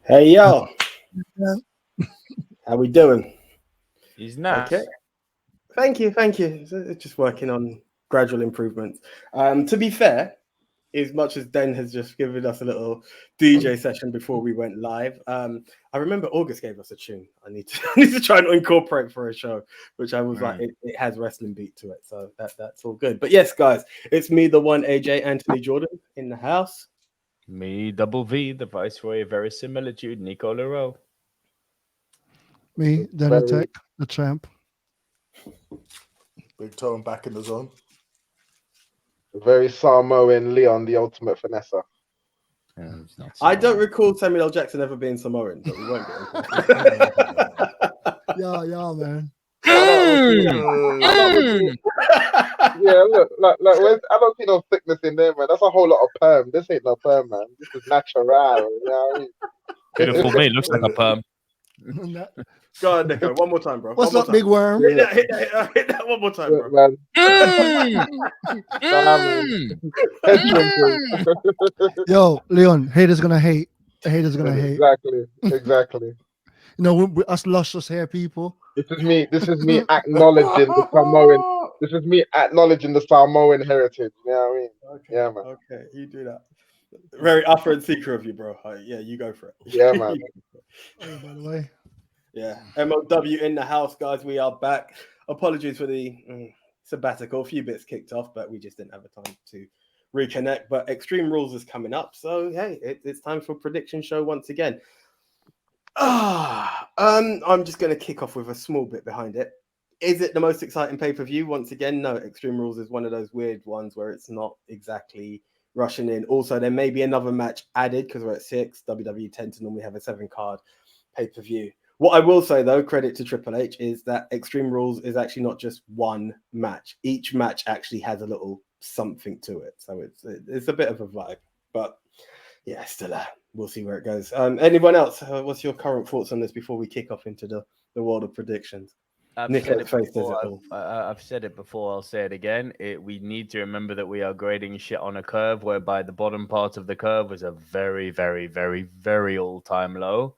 Hey yo, how we doing? He's nice. Okay, thank you. It's just working on gradual improvements. To be fair, as much as Den has just given us a little DJ session before we went live, I remember August gave us a tune. I need to, I need to try and incorporate for a show, which I was like, it has wrestling beat to it, so that's all good. But yes, guys, it's me, the one AJ Anthony Jordan in the house. Me, Double V, the Viceroy of Verisimilitude, Nico Leroux. Me, Denatech, the champ. Big Tone back in the zone. Very Samoan Leon, the ultimate finesser. I don't recall Samuel L. Jackson ever being Samoan, but we won't get into it. Yeah, man. Yeah, look, I don't see no thickness in there, man. That's a whole lot of perm. This ain't no perm, man. This is natural. You know what I mean? Beautiful me, looks like a perm. Go on, Nico. One more time, bro. What's up, big worm? Hit that one more time, bro. Man. Yo, Leon, haters gonna hate. Haters gonna hate. Exactly. You know, us luscious hair people. This is me acknowledging the Samoan. This is me acknowledging the Samoan heritage. You know what I mean? Okay. Yeah, man. Okay, you do that. Very upper and secret of you, bro. Yeah, you go for it. Yeah, man. Oh, by the way. Yeah, MOW in the house, guys. We are back. Apologies for the sabbatical. A few bits kicked off, but we just didn't have a time to reconnect. But Extreme Rules is coming up, so hey, it's time for prediction show once again. I'm just going to kick off with a small bit behind it. Is it the most exciting pay-per-view? Once again, no. Extreme Rules is one of those weird ones where it's not exactly rushing in. Also, there may be another match added because we're at 6. WWE tend to normally have a 7-card pay-per-view. What I will say, though, credit to Triple H, is that Extreme Rules is actually not just one match. Each match actually has a little something to it. So it's a bit of a vibe. But yeah, still we'll see where it goes. Anyone else? What's your current thoughts on this before we kick off into the world of predictions? Nick at the face does it all. I've said it before, I'll say it again. We need to remember that we are grading shit on a curve whereby the bottom part of the curve was a very, very, very, very all-time low.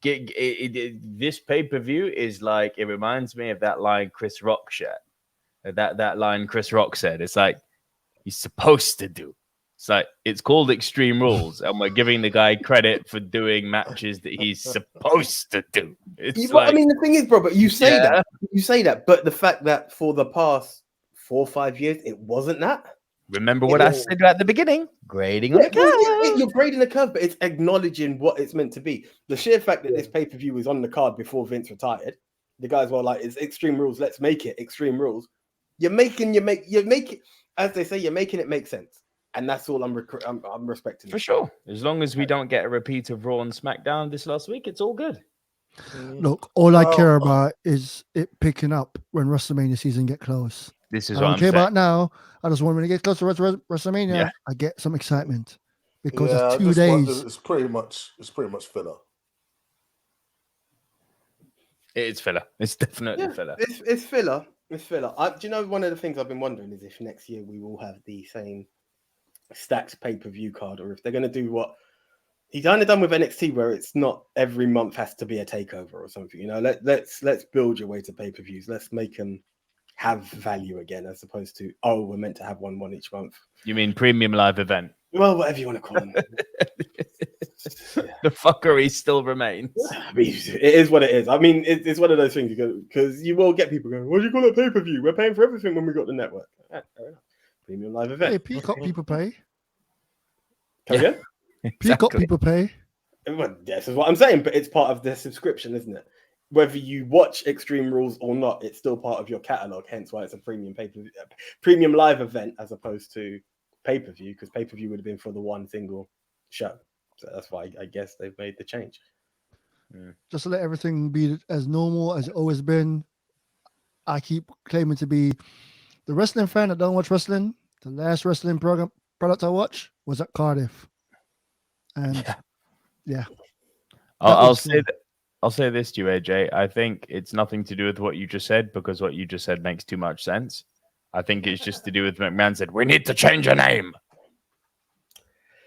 This pay-per-view is like, it reminds me of that line Chris Rock shared. That line Chris Rock said. It's like, he's supposed to do. It's like, it's called Extreme Rules, and we're giving the guy credit for doing matches that he's supposed to do. I mean, the thing is, bro, but you say that, but the fact that for the past 4 or 5 years, it wasn't that. Remember what I said at the beginning? Grading on the curve. You're grading the curve, but it's acknowledging what it's meant to be. The sheer fact that this pay-per-view was on the card before Vince retired, the guys were like, it's Extreme Rules, let's make it Extreme Rules. You're making, as they say, you're making it make sense. And that's all I'm respecting. For sure. As long as we don't get a repeat of Raw and SmackDown this last week, it's all good. Look, all I care about is it picking up when WrestleMania season get close. This is I what don't I'm care saying. about now. I just want when it gets close to WrestleMania, I get some excitement because it's 2 days. It's pretty much filler. It's filler. It's definitely filler. It's filler. It's filler. Do you know, one of the things I've been wondering is if next year we will have the same stacked pay-per-view card, or if they're going to do what he kind of done with NXT, where it's not every month has to be a takeover or something. You know, let's build your way to pay-per-views. Let's make them have value again, as opposed to, we're meant to have one each month. You mean premium live event? Well, whatever you want to call them. The fuckery still remains. I mean, it is what it is. I mean, it's one of those things because you will get people going, what do you call it pay-per-view? We're paying for everything when we got the network. Fair enough. Premium live event. Hey, Peacock people pay. Come again? Peacock people pay. Well, this is what I'm saying, but it's part of the subscription, isn't it? Whether you watch Extreme Rules or not, it's still part of your catalog. Hence why it's a premium live event as opposed to pay-per-view, because pay-per-view would have been for the one single show. So that's why I guess they've made the change. Just to let everything be as normal as it's always been. I keep claiming to be the wrestling fan that don't watch wrestling. The last wrestling product I watched was at Cardiff. And yeah. I'll say this to you, AJ. I think it's nothing to do with what you just said, because what you just said makes too much sense. I think it's just to do with McMahon said, we need to change a name.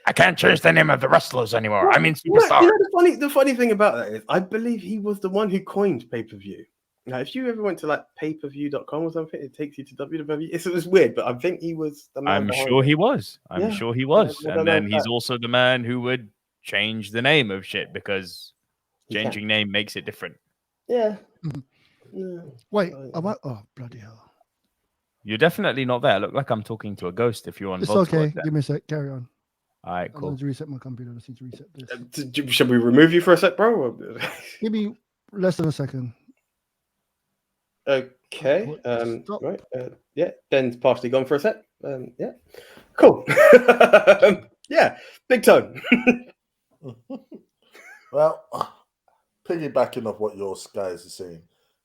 I can't change the name of the wrestlers anymore. I mean, superstar. The funny thing about that is, I believe he was the one who coined pay-per-view. Now, if you ever went to like payperview.com or something, it takes you to WWE. It was weird, but I think he was the man. I'm sure he was. I'm sure he was. I don't And know then if he's that- also the man who would change the name of shit because changing name makes it different. Yeah. Wait, am I? Oh, bloody hell. You're definitely not there. I look like I'm talking to a ghost if you're on It's VOD okay. Squad. Give me a sec. Carry on. All right, I cool. need to reset my computer. I just need to reset this. Should we remove you for a sec, bro? Give me less than a second. Okay. Stop. Right. Yeah. Den's partially gone for a sec. Yeah. Cool. Yeah. Big Tone. Well, piggybacking off what your guys are saying,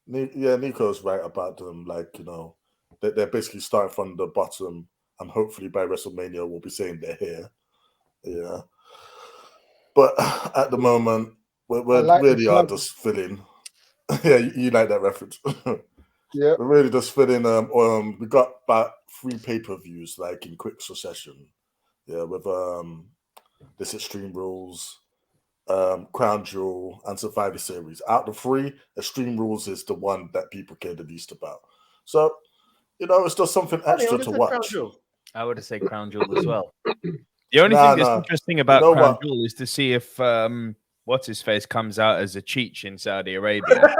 Nico's right about them. Like, you know, they're basically starting from the bottom, and hopefully by WrestleMania we'll be saying they're here. Yeah. But at the moment, we're like really the are club. just filling. Yeah, you like that reference. Yeah. We're really just filling. We got about 3 pay-per-views like in quick succession. Yeah, with this Extreme Rules, Crown Jewel, and Survivor Series. Out of the 3, Extreme Rules is the one that people care the least about. So, you know, it's just something extra to watch. I would have said Crown Jewel as well. The only thing that's interesting about You know Crown what? Jewel is to see if what's his face comes out as a Cheech in Saudi Arabia.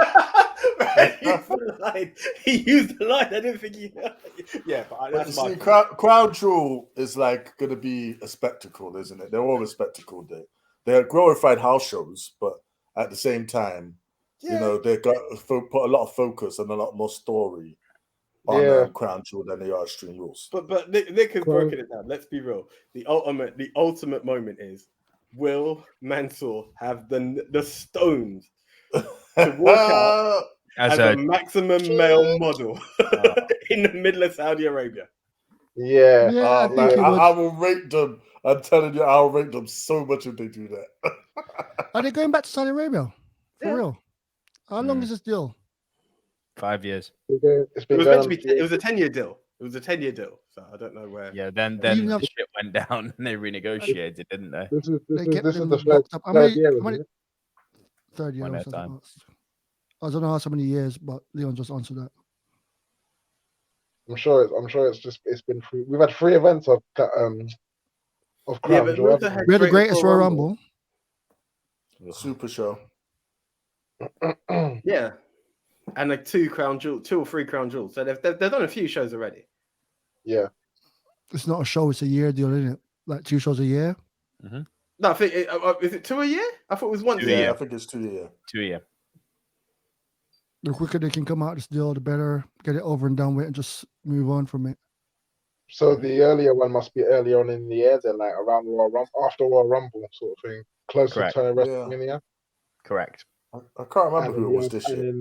He used the line. I didn't think he. Yeah, but But that's you my see, Crown Jewel is like going to be a spectacle, isn't it? They're all a spectacle. They're glorified house shows, but at the same time, you know, they've got put a lot of focus and a lot more story on Crown Jewel than they are Extreme Rules. But Nick has broken it down. Let's be real. The ultimate moment is: will Mansoor have the stones to walk out as a maximum male model in the middle of Saudi Arabia? Yeah. Yeah, I think he would. I will rate them. I'm telling you, I'll rate them so much if they do that. Are they going back to Saudi Arabia? For real? How long Mm. is this deal? 5 years. It's been It was going meant on to be. It was a 10-year deal. It was a 10-year deal. So I don't know where. Yeah, then Even the if- shit went down and they renegotiated, didn't they? This is They kept this is them the third, locked up. How third many- year, how isn't many- it? Third year One or at a something time. else. I don't know how many years, but Leon just answered that. I'm sure it's been 3. We've had 3 events of Crown but Jewel. Musa had We had the Greatest greatest Royal Rumble. Super show. Yeah, and like 2 or 3 crown jewels. So they've done a few shows already. Yeah. It's not a show; it's a year deal, isn't it? Like 2 shows a year. No, I think is it 2 a year? I thought it was once a Yeah. year. Yeah, I think it's 2 a year. 2 year. The quicker they can come out this deal, the better. Get it over and done with, and just move on from it. So the earlier one must be earlier on in the year, then like around Royal Rumble, after Royal Rumble sort of thing, closer Correct. to WrestleMania. Correct. I can't remember who it was this year.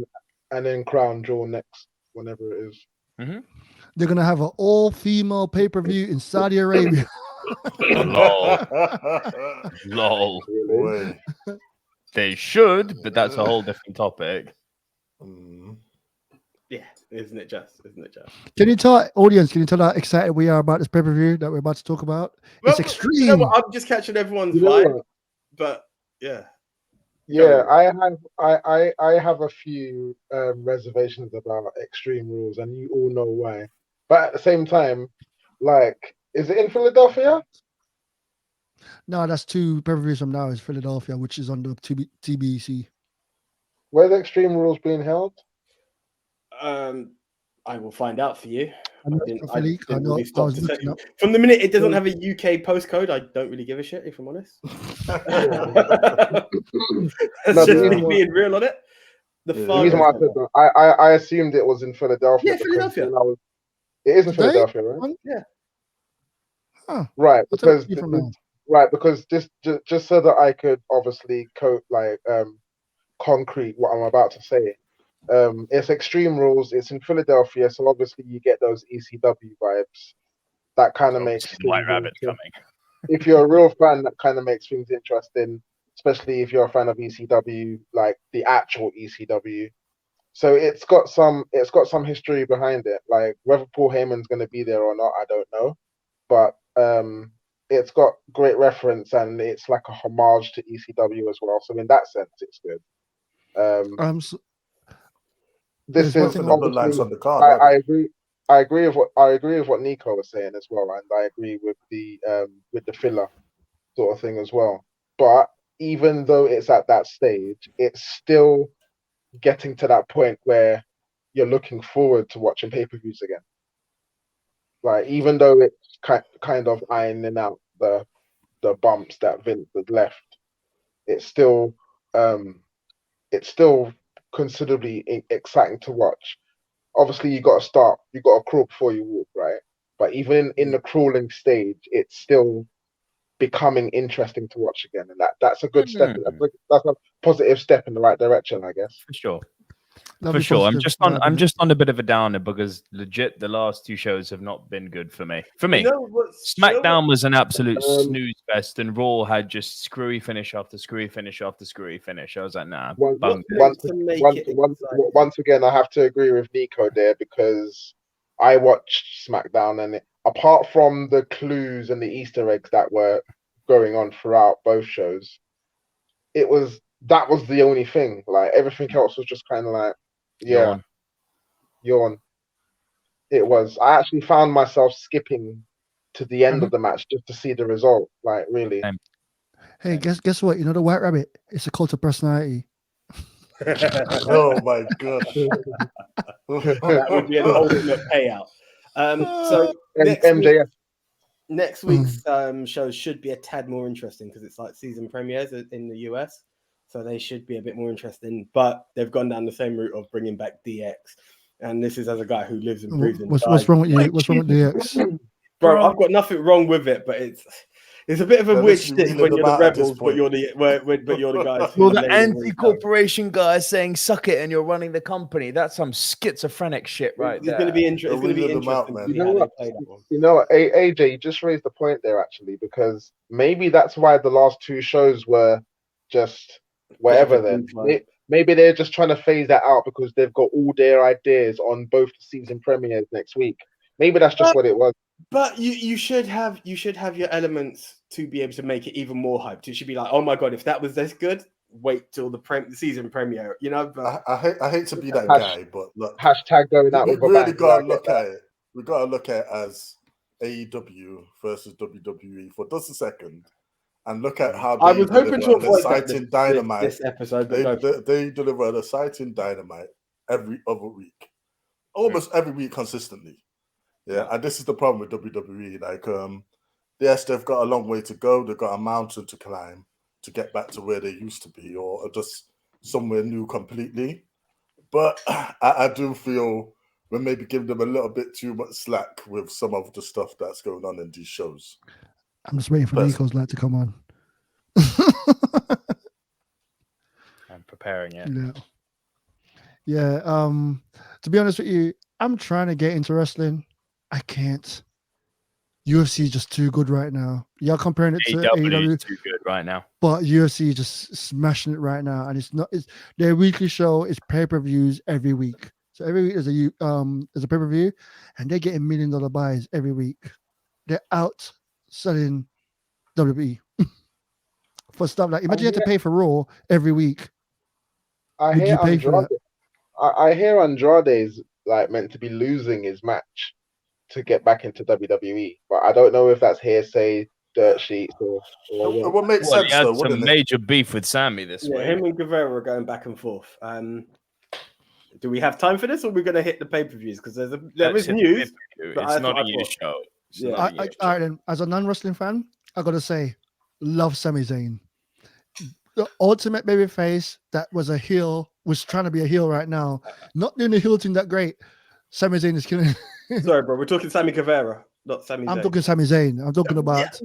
And then Crown Jewel next, whenever it is. They're gonna have an all-female pay-per-view in Saudi Arabia. Lol. Boy. They should, but that's a whole different topic. Yeah, isn't it just? Can you tell audience? Can you tell how excited we are about this pay-per-view that we're about to talk about? It's extreme. You know what, I'm just catching everyone's You know vibe, what? but yeah. Yeah, I have a few reservations about Extreme Rules, and you all know why. But at the same time, like, is it in Philadelphia? No, that's 2 pay-per-views from now. Is Philadelphia, which is on the TBC. Where's Extreme Rules being held? I will find out for you. I was looking up. From the minute it doesn't have a UK postcode, I don't really give a shit, if I'm honest. That's just me being real on it. The reason why I said that, I assumed it was in Philadelphia. Yeah, Philadelphia. It is in Today? Philadelphia, right? Yeah. Huh. Right, I'll tell because you from now. because just so that I could obviously concrete what I'm about to say. It's Extreme Rules. It's in Philadelphia, so obviously you get those ECW vibes. That kind of makes the White Rabbit coming. If you're a real fan, that kind of makes things interesting, especially if you're a fan of ECW, like the actual ECW. So it's got some history behind it. Like whether Paul Heyman's going to be there or not, I don't know. But it's got great reference and it's like a homage to ECW as well. So in that sense, it's good. So, This there's one is thing The on, bloodlines obviously on the card, I, aren't I they? agree. I agree with what Nico was saying as well, and I agree with the filler sort of thing as well. But even though it's at that stage, it's still getting to that point where you're looking forward to watching pay-per-views again. Like even though it's kind of ironing out the bumps that Vince had left, it's still um it's still considerably exciting to watch. Obviously, you got to crawl before you walk, right? But even in the crawling stage, it's still becoming interesting to watch again, and that's a good step. That's a positive step in the right direction, I guess. For sure. lovely For sure. I'm positive just on vibe in it. a bit of a downer because legit the last two shows have not been good for me. You know what's SmackDown was an absolute Um, snooze fest, and Raw had just screwy finish after screwy finish after screwy finish. I was like, nah, Once, bung. meant to make it exciting? once again, I have to agree with Nico there because I watched SmackDown, and apart from the clues and the Easter eggs that were going on throughout both shows, that was the only thing. Like everything else was just kind of like, yeah, yawn. It was. I actually found myself skipping to the end of the match just to see the result. Like really. Same. Hey, guess what? You know the White Rabbit? It's a cult of personality. Oh my god. That would be an ultimate payout. So MJF. next week's shows should be a tad more interesting because it's like season premieres in the US, so they should be a bit more interesting. But they've gone down the same route of bringing back DX, and this is as a guy who lives and breathes. What's wrong with you? What's wrong with DX? Bro, I've got nothing wrong with it, but it's a bit of a weird shtick when you're the rebels, but you're the guys. Well, who the lay anti-corporation guy saying "suck it" and you're running the company. That's some schizophrenic shit, right It's there. going to be interesting. It's going to be They're wheeling them out, interesting to man. see You know how they what? play that one. You know what, AJ, you just raised the point there actually, because maybe that's why the last two shows were just whatever. Then maybe they're just trying to phase that out because they've got all their ideas on both the season premieres next week. Maybe that's just what it was. But you should have your elements to be able to make it even more hyped. It should be like, oh my god, if that was this good, wait till the season premiere. You know, but I hate to be that guy, but look, Hashtag going out we with a really bang. gotta look at it. We gotta look at it as AEW versus WWE for just a second, and look at how I they was hoping to deliver avoid that exciting dynamite. this episode. But They deliver an exciting dynamite every other week, almost every week consistently. Yeah, and this is the problem with WWE. Like, yes, they've got a long way to go. They've got a mountain to climb to get back to where they used to be, or just somewhere new completely. But I do feel we're maybe giving them a little bit too much slack with some of the stuff that's going on in these shows. I'm just waiting for Nico's light to come on. I'm preparing it. Yeah. To be honest with you, I'm trying to get into wrestling. I can't. UFC is just too good right now. You're comparing it to AEW AEW, is too good right now. but UFC is just smashing it right now, and it's their weekly show is pay-per-views every week. So every week there's a pay-per-view, and they're getting $1 million buys every week. They're out selling WWE for stuff like imagine you had to pay for Raw every week. I hear Andrade's like meant to be losing his match to get back into WWE, but I don't know if that's hearsay, dirt sheets, or It would make Well, sense, he had though, some wouldn't it? major beef with Sammy this week. him and Guevara are going back and forth. Do we have time for this, or are we going to hit the pay-per-views? Because there is news. It's not a news show. All right, then. As a non-wrestling fan, I gotta say, love Sami Zayn. The ultimate babyface that was a heel, was trying to be a heel right now. Not doing the heel thing that great. Sami Zayn is killing. Sorry, bro. We're talking Sammy Guevara, not Sami Zayn. I'm talking Sami Zayn. I'm talking about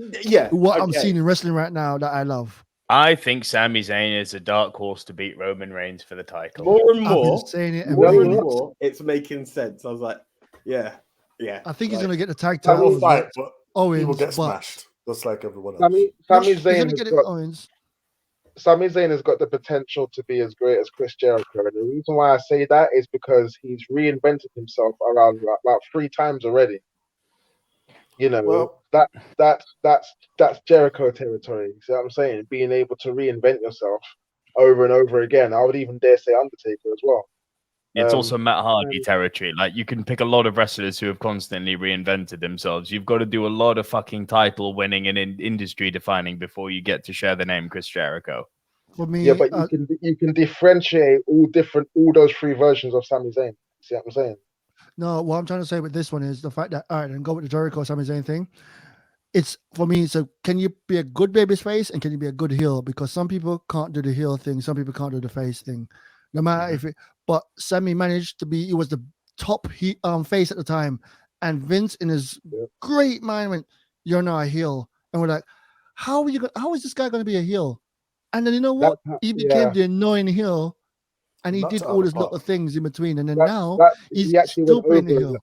what I'm seeing in wrestling right now that I love. I think Sami Zayn is a dark horse to beat Roman Reigns for the title. More and I've more, been saying it, it's making sense. I was like, yeah. I think he's gonna get the tag That will titles. fight, but Owens, he will get but smashed, just like everyone else. Sami he's gonna Zayn get has it, got Owens. Sami Zayn has got the potential to be as great as Chris Jericho, and the reason why I say that is because he's reinvented himself around about 3 times already. You know, Well, that's Jericho territory. See what I'm saying? Being able to reinvent yourself over and over again. I would even dare say Undertaker as well. It's also Matt Hardy and- territory. Like, you can pick a lot of wrestlers who have constantly reinvented themselves. You've got to do a lot of fucking title winning and industry defining before you get to share the name Chris Jericho. For me, Yeah, but you can differentiate all those three versions of Sami Zayn. See what I'm saying? no, what I'm trying to say with this one is the fact that, all right, and go with the Jericho Sami Zayn thing. It's for me. So can you be a good baby's face and can you be a good heel? Because some people can't do the heel thing, some people can't do the face thing. No matter if it, but Sammy managed to be. He was the top face at the time, and Vince, in his great mind, went, "You're not a heel," and we're like, "How are you? How is this guy going to be a heel?" And then you know what? He became the annoying heel, and he did all these little things in between. And then now he's still playing the heel.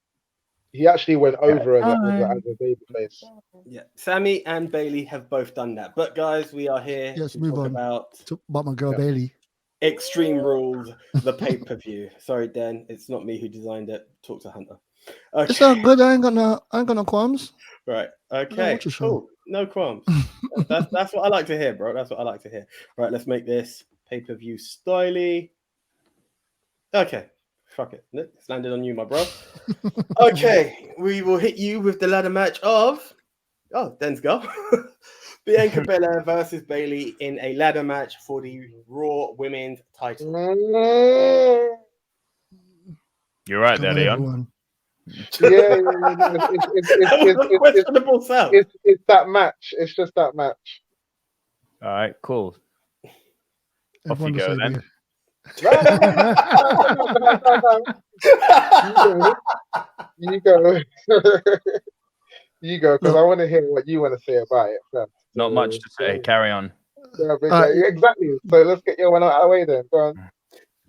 He actually went over as a baby face. Yeah, Sammy and Bailey have both done that. But guys, we are here to move talk on. about my girl Bailey. Extreme Rules, the pay-per-view. Sorry, Dan, it's not me who designed it. Talk to Hunter. Okay. It's not good. I ain't got no qualms. Right. Okay. Cool. No qualms. that's what I like to hear, bro. That's what I like to hear. Right. Let's make this pay-per-view styly. Okay. Fuck it. It's landed on you, my bro. Okay. We will hit you with the ladder match of. Oh, Den's go. Bianca Belair versus Bailey in a ladder match for the Raw Women's title. You're right there, Leon. It's that match. It's just that match. All right, cool. Off you go then. You go. You go, because I want to hear what you want to say about it first. Not much to say. Carry on. Exactly. So let's get your one out of the way then. Go on.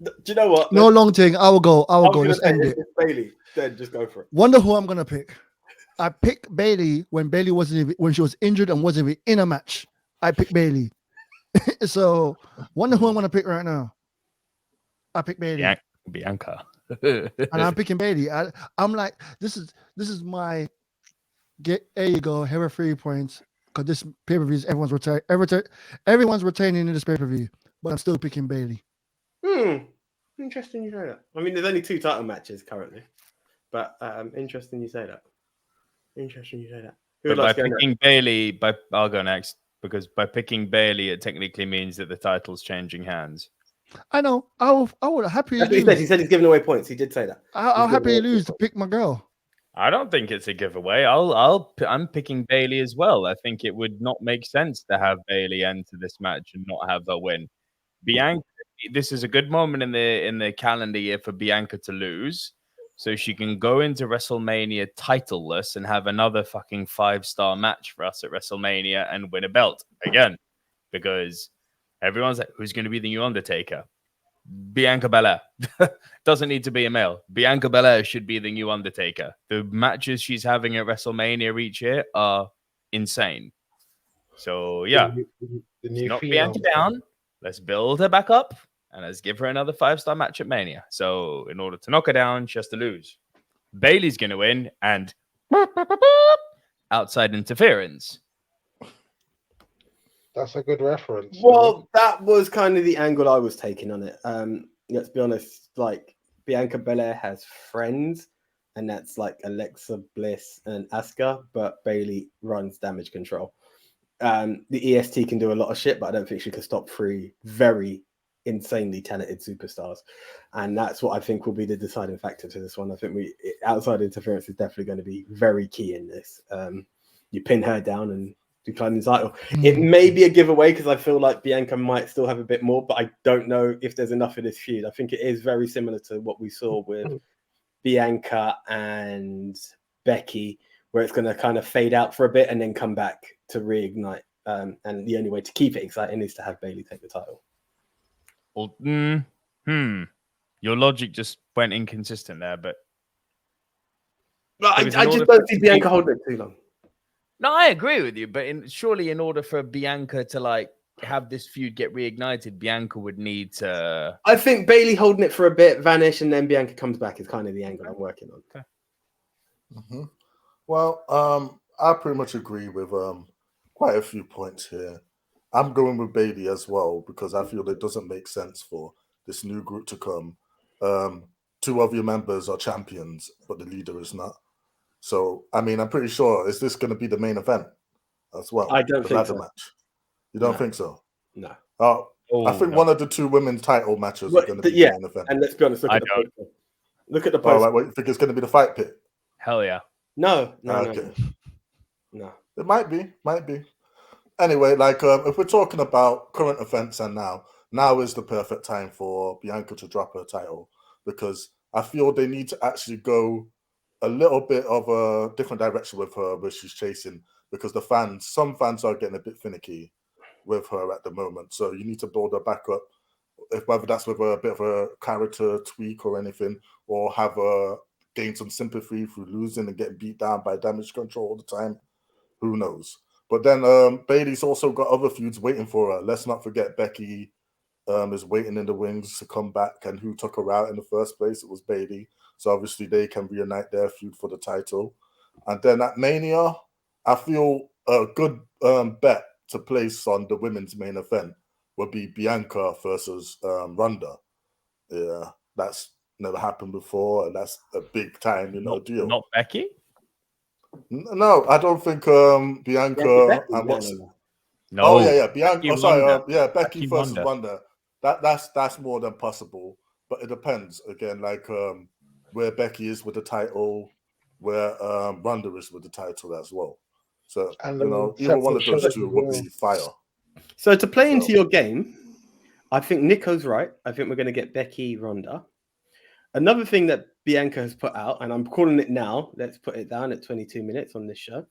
Do you know what? No long thing. I will go. Let's end it. Bailey, then just go for it. Wonder who I'm gonna pick. I picked Bailey when Bailey when she was injured and wasn't even in a match. I picked Bailey. So wonder who I'm gonna pick right now. I picked Bailey. Bianca. And I'm picking Bailey. I'm like, this is my there you go. Here are 3 points. Because this pay-per-view is everyone's retaining in this pay-per-view. But I'm still picking Bailey. Interesting you say that. I mean, there's only 2 title matches currently. But interesting you say that. But by picking Bailey, I'll go next. Because by picking Bailey, it technically means that the title's changing hands. I know. I would happily lose. He said he's giving away points. He did say that. I'll happily lose to pick my girl. I don't think it's a giveaway. I'm picking Bailey as well. I think it would not make sense to have Bailey enter this match and not have her win. Bianca, this is a good moment in the calendar year for Bianca to lose, so she can go into WrestleMania titleless and have another fucking 5-star match for us at WrestleMania and win a belt again, because everyone's like, who's going to be the new Undertaker? Bianca Belair. Doesn't need to be a male. Bianca Belair should be the new Undertaker. The matches she's having at WrestleMania each year are insane. So yeah, knock Bianca down. Let's build her back up and let's give her another 5-star match at Mania. So in order to knock her down, she has to lose. Bailey's going to win and outside interference. That's a good reference. Well, that was kind of the angle I was taking on it. Let's be honest, like Bianca Belair has friends, and that's like Alexa Bliss and Asuka, but Bailey runs Damage Control. The EST can do a lot of shit, but I don't think she can stop 3 very insanely talented superstars. And that's what I think will be the deciding factor to this one. I think outside interference is definitely going to be very key in this. You pin her down and decline the title. It may be a giveaway because I feel like Bianca might still have a bit more, but I don't know if there's enough of this feud. I think it is very similar to what we saw with Bianca and Becky, where it's going to kind of fade out for a bit and then come back to reignite. And the only way to keep it exciting is to have Bailey take the title. Well, your logic just went inconsistent there, but I just don't see Bianca holding it too long. No, I agree with you, but surely in order for Bianca to like have this feud get reignited, Bianca would need to. I think Bailey holding it for a bit, vanish, and then Bianca comes back is kind of the angle I'm working on. Okay. Well, I pretty much agree with quite a few points here. I'm going with Bailey as well because I feel it doesn't make sense for this new group to come. Two of your members are champions, but the leader is not. So, I mean, I'm pretty sure, is this going to be the main event as well? I don't the think ladder so. match. You don't No. think so? No. I think no. one of the two women's title matches Well, are going to be yeah, the main event. And let's be honest, look I at the don't. poster. Look at the Oh, poster. right, what, you think it's going to be the fight pit? Hell yeah. No. Okay. No. It might be. Anyway, like if we're talking about current events and now is the perfect time for Bianca to drop her title because I feel they need to actually go a little bit of a different direction with her where she's chasing because some fans are getting a bit finicky with her at the moment. So you need to build her back up, whether that's with a bit of a character tweak or anything, or have her gain some sympathy through losing and getting beat down by Damage Control all the time. Who knows? But then Bailey's also got other feuds waiting for her. Let's not forget Becky is waiting in the wings to come back. And who took her out in the first place? It was Bailey. So obviously they can reunite their feud for the title. And then at Mania, I feel a good bet to place on the women's main event would be Bianca versus Ronda. Yeah, that's never happened before. And that's a big time, deal. Not Becky? No, I don't think Bianca and what's it? No. Oh yeah, Bianca. Becky Oh, sorry, Ronda. Becky versus Ronda. Ronda. That's more than possible, but it depends again, like where Becky is with the title, where Ronda is with the title as well. So And either one of those separate two would be fire. So to play into your game, I think Nico's right. I think we're going to get Becky Ronda. Another thing that Bianca has put out, and I'm calling it now, let's put it down at 22 minutes on this show.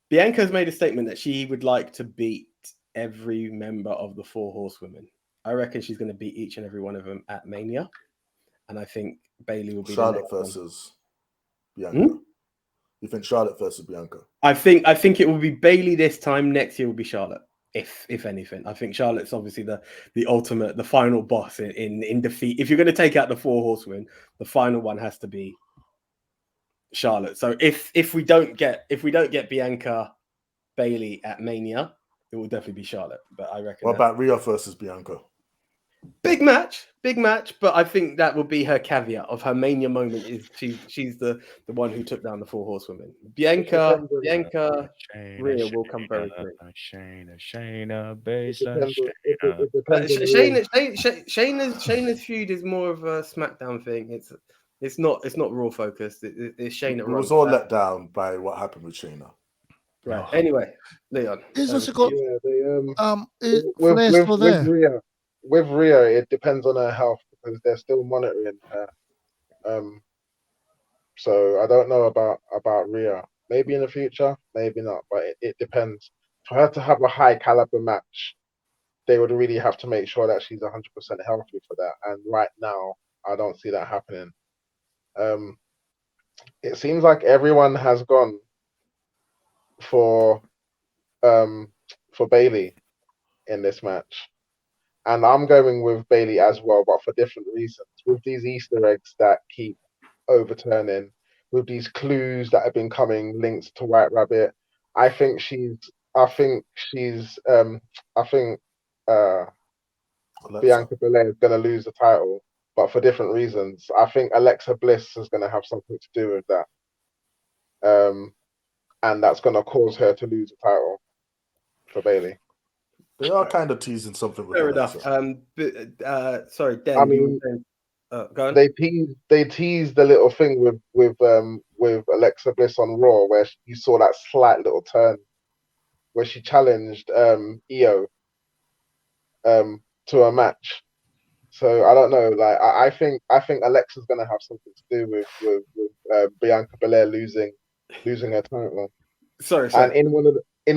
Bianca has made a statement that she would like to beat every member of the Four Horsewomen. I reckon she's going to beat each and every one of them at Mania. And I think Bailey will be Charlotte the next versus Bianca. You think Charlotte versus Bianca? I think it will be Bailey this time. Next year will be Charlotte. If anything, I think Charlotte's obviously the ultimate, the final boss in defeat. If you're going to take out the Four Horsewomen, the final one has to be Charlotte. So if we don't get Bianca Bailey at Mania, it will definitely be Charlotte. But I reckon. What about Rhea versus Bianca? Big match, but I think that will be her caveat of her Mania moment. Is she's the one who took down the Four Horsewomen. Bianca, Rhea will come very quick. Shayna, baseline. Shayna's feud is more of a SmackDown thing. It's not Raw focused. It's Shayna. It was all let down by what happened with Shayna. Right. Anyway, Leon. Is this got is with Flair still there? With Rhea, it depends on her health because they're still monitoring her. So I don't know about Rhea. Maybe in the future, maybe not. But it depends. For her to have a high caliber match, they would really have to make sure that she's 100% healthy for that. And right now, I don't see that happening. It seems like everyone has gone for Bailey in this match. And I'm going with Bailey as well, but for different reasons. With these Easter eggs that keep overturning, with these clues that have been coming linked to White Rabbit, I think Bianca Belair is going to lose the title, but for different reasons. I think Alexa Bliss is going to have something to do with that. And that's going to cause her to lose the title for Bailey. They are kind of teasing something with Fair Alexa. enough. Sorry, Dan. I mean, go on. they teased the little thing with Alexa Bliss on Raw where you saw that slight little turn where she challenged Io to a match. So I don't know. Like I think Alexa's gonna have something to do with Bianca Belair losing her title. Sorry. And in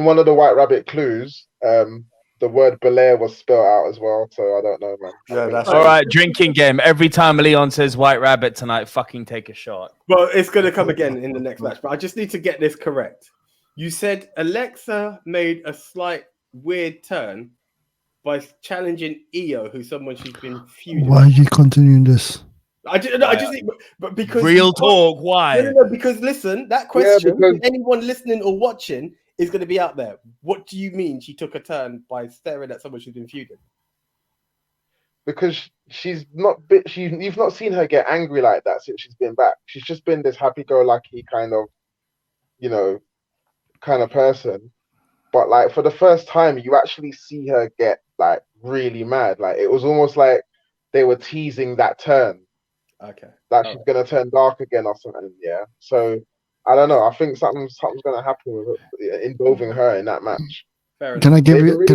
one of the White Rabbit clues, the word Belair was spelled out as well. So I don't know, man. Yeah, that's all right. Drinking game. Every time Leon says White Rabbit tonight, fucking take a shot. Well, it's gonna come again in the next match, but I just need to get this correct. You said Alexa made a slight weird turn by challenging Io, who's someone she's been feuding. Why are you continuing this? I just think, but because Real talk, why? No, because listen, that question, because- anyone listening or watching is going to be out there. What do you mean she took a turn by staring at someone she's been feuding? Because she's not you've not seen her get angry like that since she's been back. She's just been this happy-go-lucky kind of, kind of person. But like for the first time, you actually see her get like really mad. Like it was almost like they were teasing that turn. Okay. That she's gonna turn dark again or something. Yeah. So I don't know. I think something's gonna happen with involving her in that match. Fair enough. Can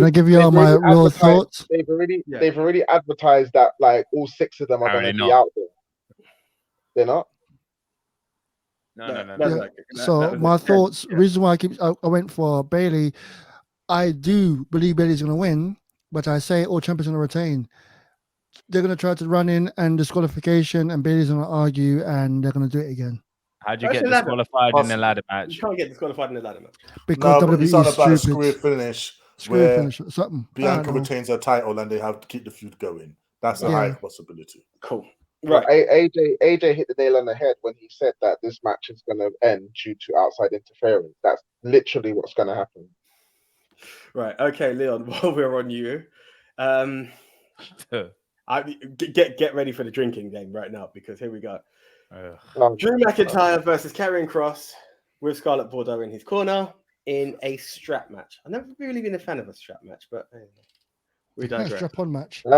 I give you all my real thoughts? They've already advertised that like all 6 of them are Apparently gonna be not. out there. They're not. No. So my thoughts. Reason why I went for Bailey. I do believe Bailey's going to win, but I say all champions are going to retain. They're going to try to run in and disqualification, and Bailey's going to argue, and they're going to do it again. How'd you get disqualified in the ladder match? You can't get disqualified in the ladder match. Because but it's not WWE about a is screwy stupid. finish Screw where finish something. I Bianca don't know. retains her title and they have to keep the feud going. That's a Yeah. high possibility. Cool. Right. Right. AJ hit the nail on the head when he said that this match is going to end due to outside interference. That's literally what's going to happen. Right. Okay, Leon, while we're on you, get ready for the drinking game right now, because here we go. Drew McIntyre versus Karrion Kross with Scarlett Bordeaux in his corner in a strap match. I've never really been a fan of a strap match, but anyway, we digress. Strap on match. You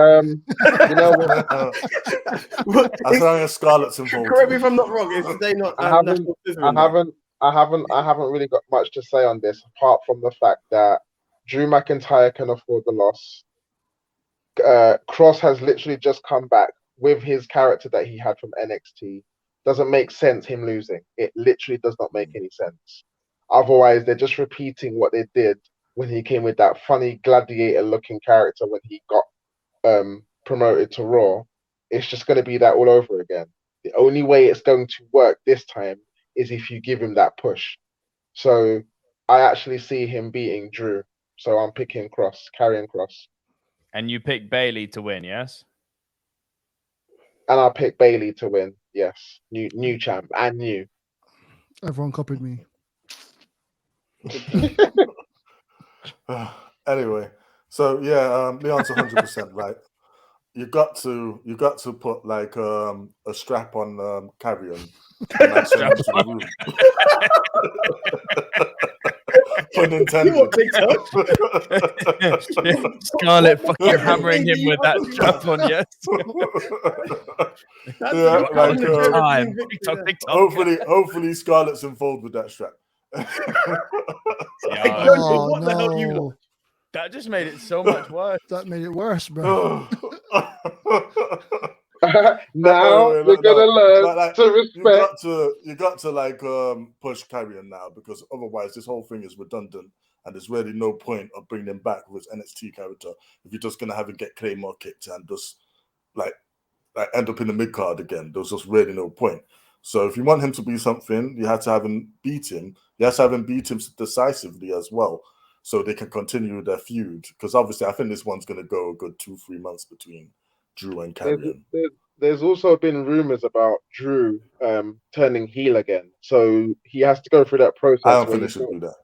know what? As long as Scarlett's involved. Correct me if I'm not wrong. Is they not? I haven't really got much to say on this apart from the fact that Drew McIntyre can afford the loss. Cross has literally just come back with his character that he had from NXT. Doesn't make sense him losing. It literally does not make any sense. Otherwise, they're just repeating what they did when he came with that funny gladiator-looking character when he got promoted to Raw. It's just going to be that all over again. The only way it's going to work this time is if you give him that push. So I actually see him beating Drew. So I'm picking Karrion Kross. And you pick Bailey to win, yes? And I'll pick Bailey to win. Yes. New champ and new. Everyone copied me. Anyway, so yeah, Leon's 100% right. You got to put like a strap on Karrion. Pun intended. Scarlett fucking hammering him with that strap on, yes. Hopefully Scarlett's involved with that strap. What the hell you lot? That just made it so much worse. That made it worse, bro. Now you're gonna learn to respect. You got to like push Karrion now, because otherwise this whole thing is redundant and there's really no point of bringing him back with his NXT character if you're just gonna have him get Claymore kicked and just like end up in the mid card again. There's just really no point. So if you want him to be something, you have to have him beat him. You have to have him beat him decisively as well, so they can continue their feud. Because obviously, I think this one's going to go a good 2-3 months between Drew and Karrion. There's also been rumors about Drew turning heel again, so he has to go through that process. I don't think they should do that.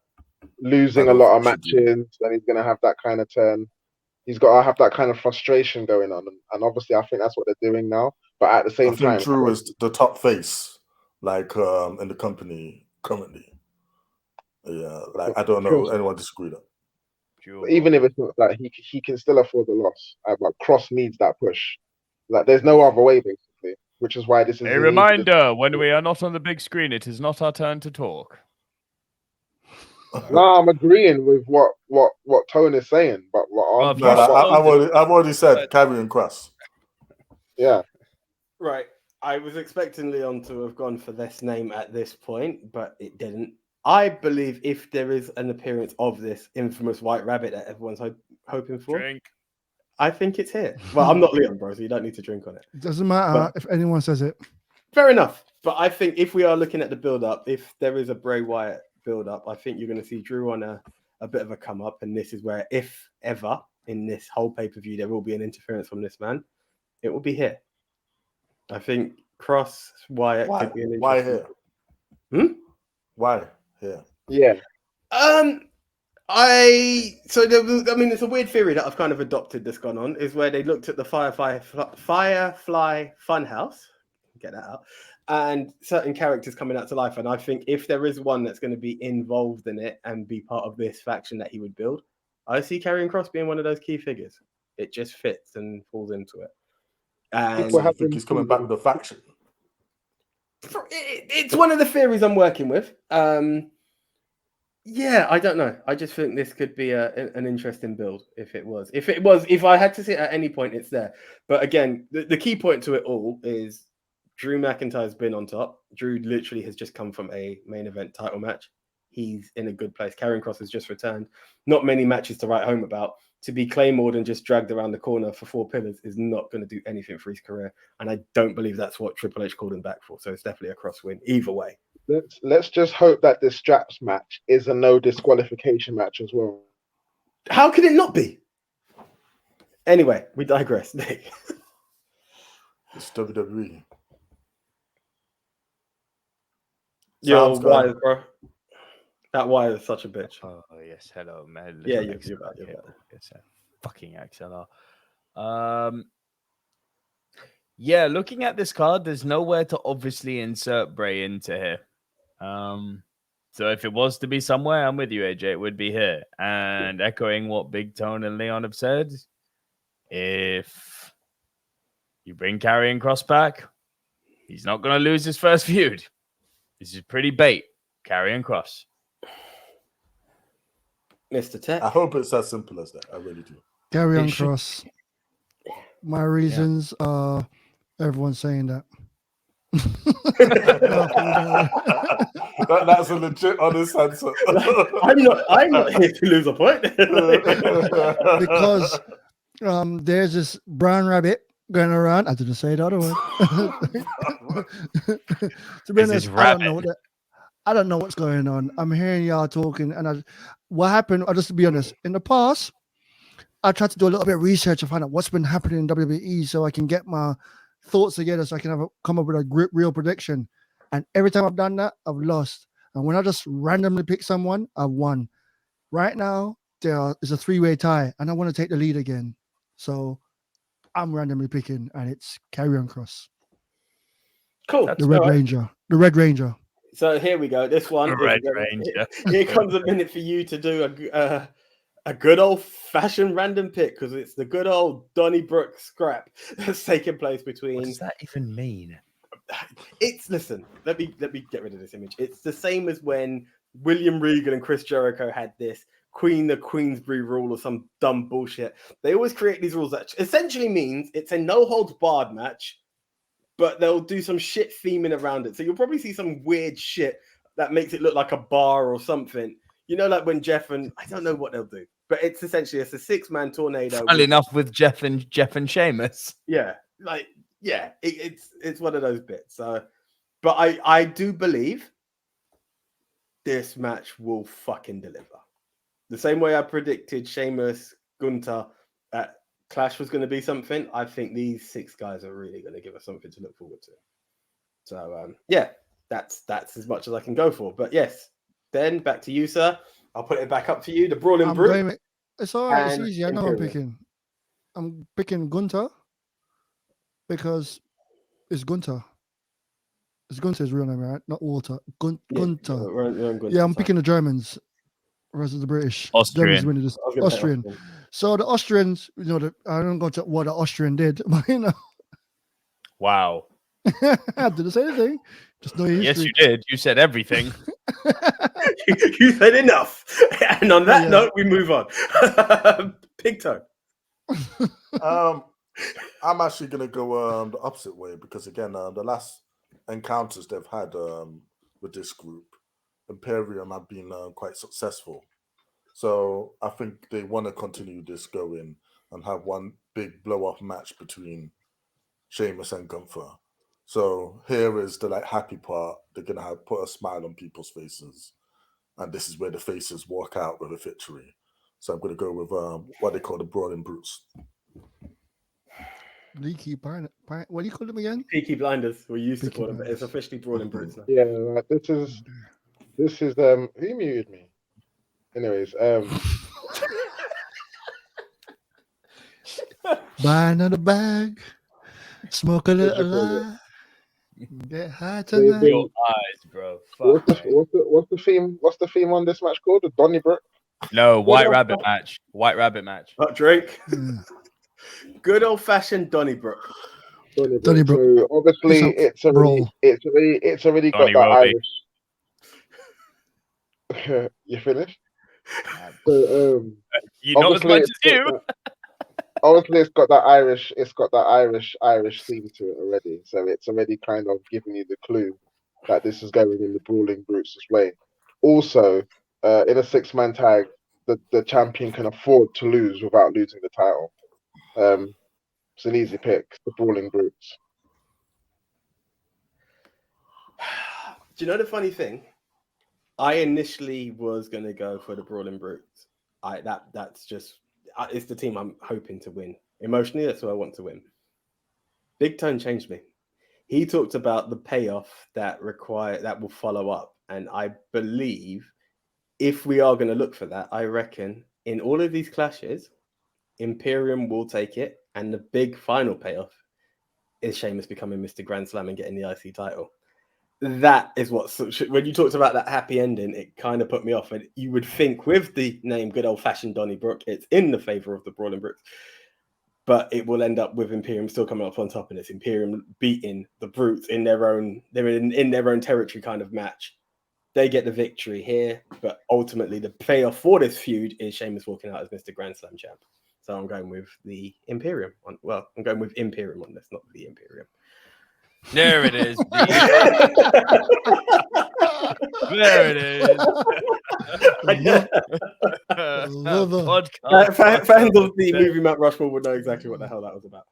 Losing a lot of matches, and he's going to have that kind of turn. He's got to have that kind of frustration going on, and obviously, I think that's what they're doing now. But at the same time, Drew is the top face, like in the company currently. Yeah, like I don't know anyone disagree that. Even if it's not that, he can still afford the loss. But Cross needs that push. Like there's no other way, basically. Which is why this is a reminder: when we are not on the big screen, it is not our turn to talk. No, I'm agreeing with what Tone is saying, but I've already said Karrion Kross. Yeah. Right. I was expecting Leon to have gone for this name at this point, but it didn't. I believe if there is an appearance of this infamous White Rabbit that everyone's hoping for, I think it's here. Well, I'm not Leon, bro, so you don't need to drink on it. It doesn't matter if anyone says it. Fair enough. But I think if we are looking at the build-up, if there is a Bray Wyatt build-up, I think you're going to see Drew on a bit of a come-up, and this is where, if ever, in this whole pay-per-view, there will be an interference from this man, it will be here. I think Cross Wyatt Why? could be an Why interesting. here? Why here? Yeah. It's a weird theory that I've kind of adopted that's gone on, is where they looked at the Firefly Funhouse, get that out, and certain characters coming out to life. And I think if there is one that's going to be involved in it and be part of this faction that he would build, I see Karrion Kross being one of those key figures. It just fits and falls into it. And So you think he's coming back with a faction? it's one of the theories I'm working with. Yeah, I don't know. I just think this could be an interesting build if I had to see it at any point, it's there. But again, the key point to it all is Drew McIntyre's been on top. Drew literally has just come from a main event title match. He's in a good place. Karrion Kross has just returned. Not many matches to write home about. To be Claymored and just dragged around the corner for 4 pillars is not going to do anything for his career. And I don't believe that's what Triple H called him back for. So it's definitely a Cross win either way. Let's just hope that this straps match is a no disqualification match as well. How can it not be? Anyway, we digress, Nick. It's WWE. Yo, Sam's why, gone. bro? That wire is such a bitch. Oh yes, hello, man. Yeah, Little you're XLR back. cable. Yes, fucking XLR. Yeah, looking at this card, there's nowhere to obviously insert Bray into here. So if it was to be somewhere, I'm with you, AJ. It would be here. And echoing what Big Tone and Leon have said, if you bring Karrion Kross back, he's not going to lose his first feud. This is pretty bait. Karrion Kross. Mr. Tech. I hope it's as simple as that. I really do. Karrion Kross. My reasons are everyone's saying that. That's a legit honest answer. I'm not here to lose a point. Because there's this brown rabbit going around. I didn't say the other one. To be honest, I don't know what's going on. I'm hearing y'all talking, and what happened? Just to be honest, in the past, I tried to do a little bit of research to find out what's been happening in WWE, so I can get my thoughts together, so I can come up with a real prediction. And every time I've done that, I've lost. And when I just randomly pick someone, I've won. Right now, is a 3-way tie, and I want to take the lead again. So I'm randomly picking, and it's Karrion Kross. Cool. The Red Ranger. The Red Ranger. So here we go. This one. Red Ranger. Here comes a minute for you to do a good old-fashioned random pick, because it's the good old Donnybrook scrap that's taking place between. What does that even mean? Listen. Let me get rid of this image. It's the same as when William Regal and Chris Jericho had this the Queensbury rule or some dumb bullshit. They always create these rules that essentially means it's a no holds barred match, but they'll do some shit theming around it. So you'll probably see some weird shit that makes it look like a bar or something. You know, like when Jeff and I don't know what they'll do, but it's a 6-man tornado. Funnily enough, with Jeff and Sheamus. Yeah, it's one of those bits. But I do believe this match will fucking deliver. The same way I predicted Sheamus Gunther at Clash was going to be something. I think these 6 guys are really going to give us something to look forward to. So that's as much as I can go for. But yes, then back to you, sir. I'll put it back up to you. The Brawling Brute. It's all right. It's easy. I know I'm picking. I'm picking Gunther because it's Gunther. It's Gunther's real name, right? Not Walter. Gunther. Yeah, I'm picking the Germans versus the British. Austrian. Austrian. So the Austrians, I don't go to what the Austrian did, but Wow. I didn't say anything. Just know your history. Yes, you did. You said everything. You said enough. And on that note, we move on. Pig toe. I'm actually going to go the opposite way because, again, the last encounters they've had with this group, Imperium have been quite successful. So I think they want to continue this going and have one big blow-off match between Sheamus and Gunther. So here is the happy part. They're going to put a smile on people's faces. And this is where the faces walk out with a victory. So I'm going to go with what they call the Brawling Brutes. Leaky Pine. What do you call them again? Peaky Blinders. We used to Peaky call them, but it's Blinders. officially Brawling Brutes now. Yeah, like, this is who muted me? Anyways, Buy another bag. Smoke a what do little you call it? lie. Get high They've tonight. been- Your eyes, bro. Fuck, mate. What's the theme? What's the theme on this match called? The Donnybrook. No, White Rabbit match. White Rabbit match. Hot drink. Yeah. Good old fashioned Donnybrook. Donnybrook. So obviously It's a brawl. it's already got Donny that Roby. Irish. You finished? So You not as obviously much as it's got you. obviously it's got that Irish theme to it already. So it's already kind of giving you the clue that this is going in the Brawling Brutes' way. Also, in a 6-man tag, the champion can afford to lose without losing the title. It's an easy pick, the Brawling Brutes. Do you know the funny thing? I initially was going to go for the Brawling Brutes. That's just it's the team I'm hoping to win. Emotionally, that's who I want to win. Big Tone changed me. He talked about the payoff that will follow up, and I believe if we are going to look for that, I reckon in all of these clashes, Imperium will take it, and the big final payoff is Sheamus becoming Mr. Grand Slam and getting the IC title. That is what, when you talked about that happy ending, it kind of put me off. And you would think with the name good old fashioned Donnybrook, it's in the favor of the Brawling Brutes, but it will end up with Imperium still coming up on top, and it's Imperium beating the Brutes in their own, they're in their own territory kind of match. They get the victory here, but ultimately the payoff for this feud is Sheamus walking out as Mr. Grand Slam champ. So I'm going with the Imperium. I'm going with Imperium on this, not the Imperium. There it is. There it is. Podcast. Fans of the movie Mount Rushmore would know exactly what the hell that was about.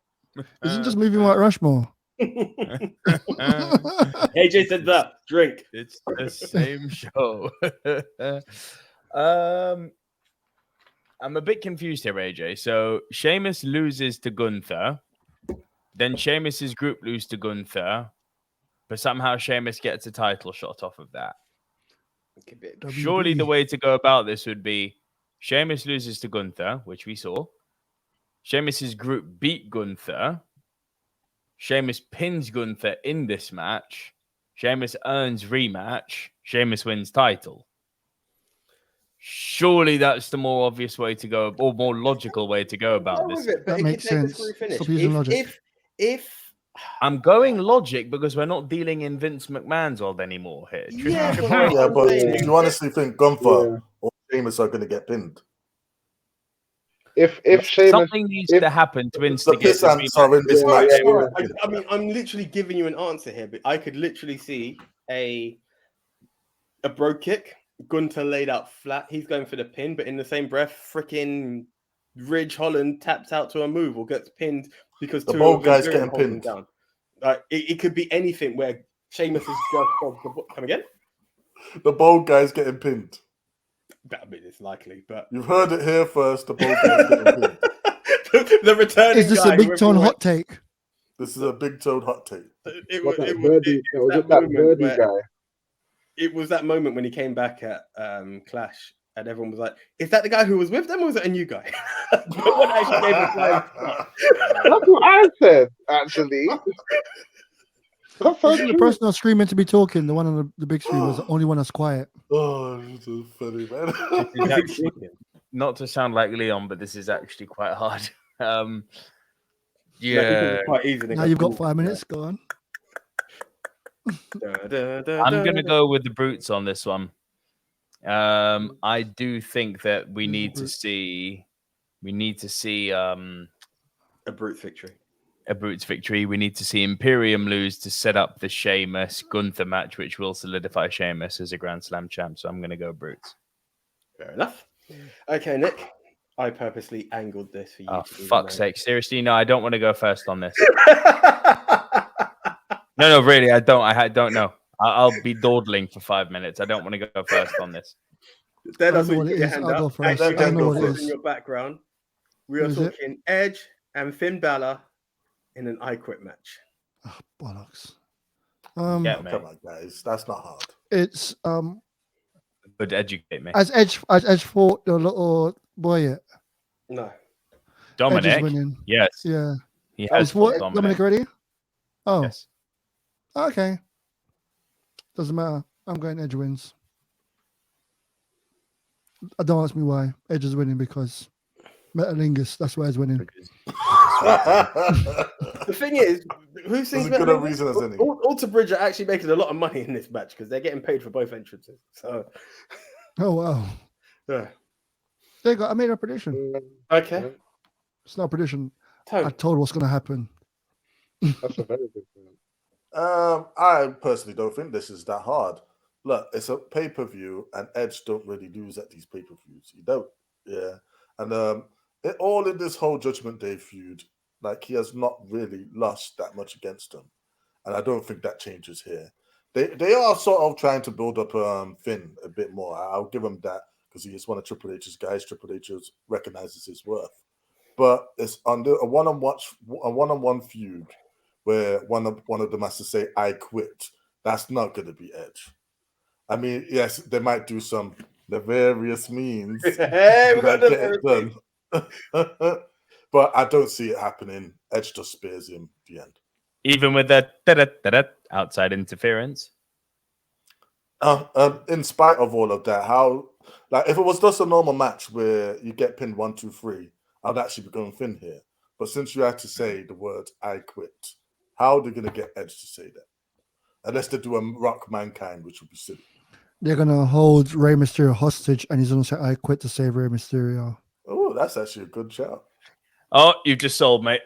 Isn't just moving Mount Rushmore. AJ said that. Drink. It's the same show. I'm a bit confused here, AJ. So Sheamus loses to Gunther. Then Sheamus's group lose to Gunther. But somehow Sheamus gets a title shot off of that. Surely the way to go about this would be Sheamus loses to Gunther, which we saw. Sheamus's group beat Gunther. Sheamus pins Gunther in this match. Sheamus earns rematch. Sheamus wins title. Surely that's the more obvious way to go, or more logical way to go about this. That makes sense. Stop using logic. If I'm going logic because we're not dealing in Vince McMahon's world anymore here. Yeah, Yeah, but do you honestly think Gunther or Sheamus are going to get pinned? If Sheamus, something needs to happen to The instigate piss the ants are in this match. I mean, I'm literally giving you an answer here, but I could literally see a bro kick. Gunther laid out flat. He's going for the pin, but in the same breath, freaking Ridge Holland taps out to a move or gets pinned because The two bald of them guy's don't getting hold him pinned. down. It could be anything where Sheamus is just come again. The bald guy's getting pinned. I mean, it's likely, but You've heard it here first. The bald guy's getting pinned. the returning Is this guy a big with tone the- hot take? This is a big toad hot take. what that Verdi, was it that Verdi guy? It was that moment when he came back at Clash, and everyone was like, "Is that the guy who was with them, or was it a new guy?" No one actually gave a flying fuck. That's what I said, actually. That's so The true. person that's screaming to be talking, the one on the big screen, was the only one that's quiet. Oh, this is funny, man. It's actually, not to sound like Leon, but this is actually quite hard. Yeah, Quite easy. Now you've got 5 minutes. Go on. I'm gonna go with the Brutes on this one. I do think that we need to see a brute victory. a Brutes victory. We need to see Imperium lose to set up the Sheamus Gunther match, which will solidify Sheamus as a Grand Slam champ. So I'm gonna go Brutes. Fair enough. Okay, Nick. I purposely angled this for you. Oh, to do fuck's the sake! Seriously, no, I don't want to go first on this. night. No, really, I don't. I don't know. I'll be dawdling for 5 minutes. I don't want to go first on this. Then I that's know what what you it put your is. hand I'll go up. first. Actually, I know go what it first is. in your background. We Who are is it? talking Edge and Finn Balor in an I Quit match? Oh, bollocks. Yeah, Oh, mate. come on, guys. That's not hard. It's But educate me. as Edge fought the little boy yet. No. Edge is Dominic. winning. Yes. Yeah. He Oh, has He's fought fought Dominic Dominic. already? Oh, Yes. okay. Doesn't matter. I'm going Edge wins. I don't ask me why. Edge is winning because Metalingus, that's why he's winning. Because The thing is, who seems As good better? a reason as any. Alter Bridge are actually making a lot of money in this match because they're getting paid for both entrances. So, Oh, wow. yeah. There you go. I made a prediction. Okay. It's not a prediction. I Tone. told what's going to happen. That's a very good point. I personally don't think this is that hard. Look, it's a pay-per-view, and Edge don't really lose at these pay-per-views. He don't, yeah. And all in this whole Judgment Day feud, like he has not really lost that much against them, and I don't think that changes here. They are sort of trying to build up Finn a bit more. I'll give him that because he is one of Triple H's guys. Triple H recognizes his worth, but it's under a one-on-one feud where one of them has to say "I quit." That's not going to be Edge. I mean, yes, they might do some nefarious means Hey, we got to get the it done, but I don't see it happening. Edge just spares him the end. even with the outside interference. In spite of all of that, how like if it was just a normal match where you get pinned 1, 2, 3, I'd actually be going Finn here. But since you had to say the word "I quit," how are they going to get Edge to say that? Unless they do a Rock Mankind, which would be silly. They're going to hold Rey Mysterio hostage and he's going to say, I quit to save Rey Mysterio. Oh, that's actually a good shout. Oh, you just sold, mate.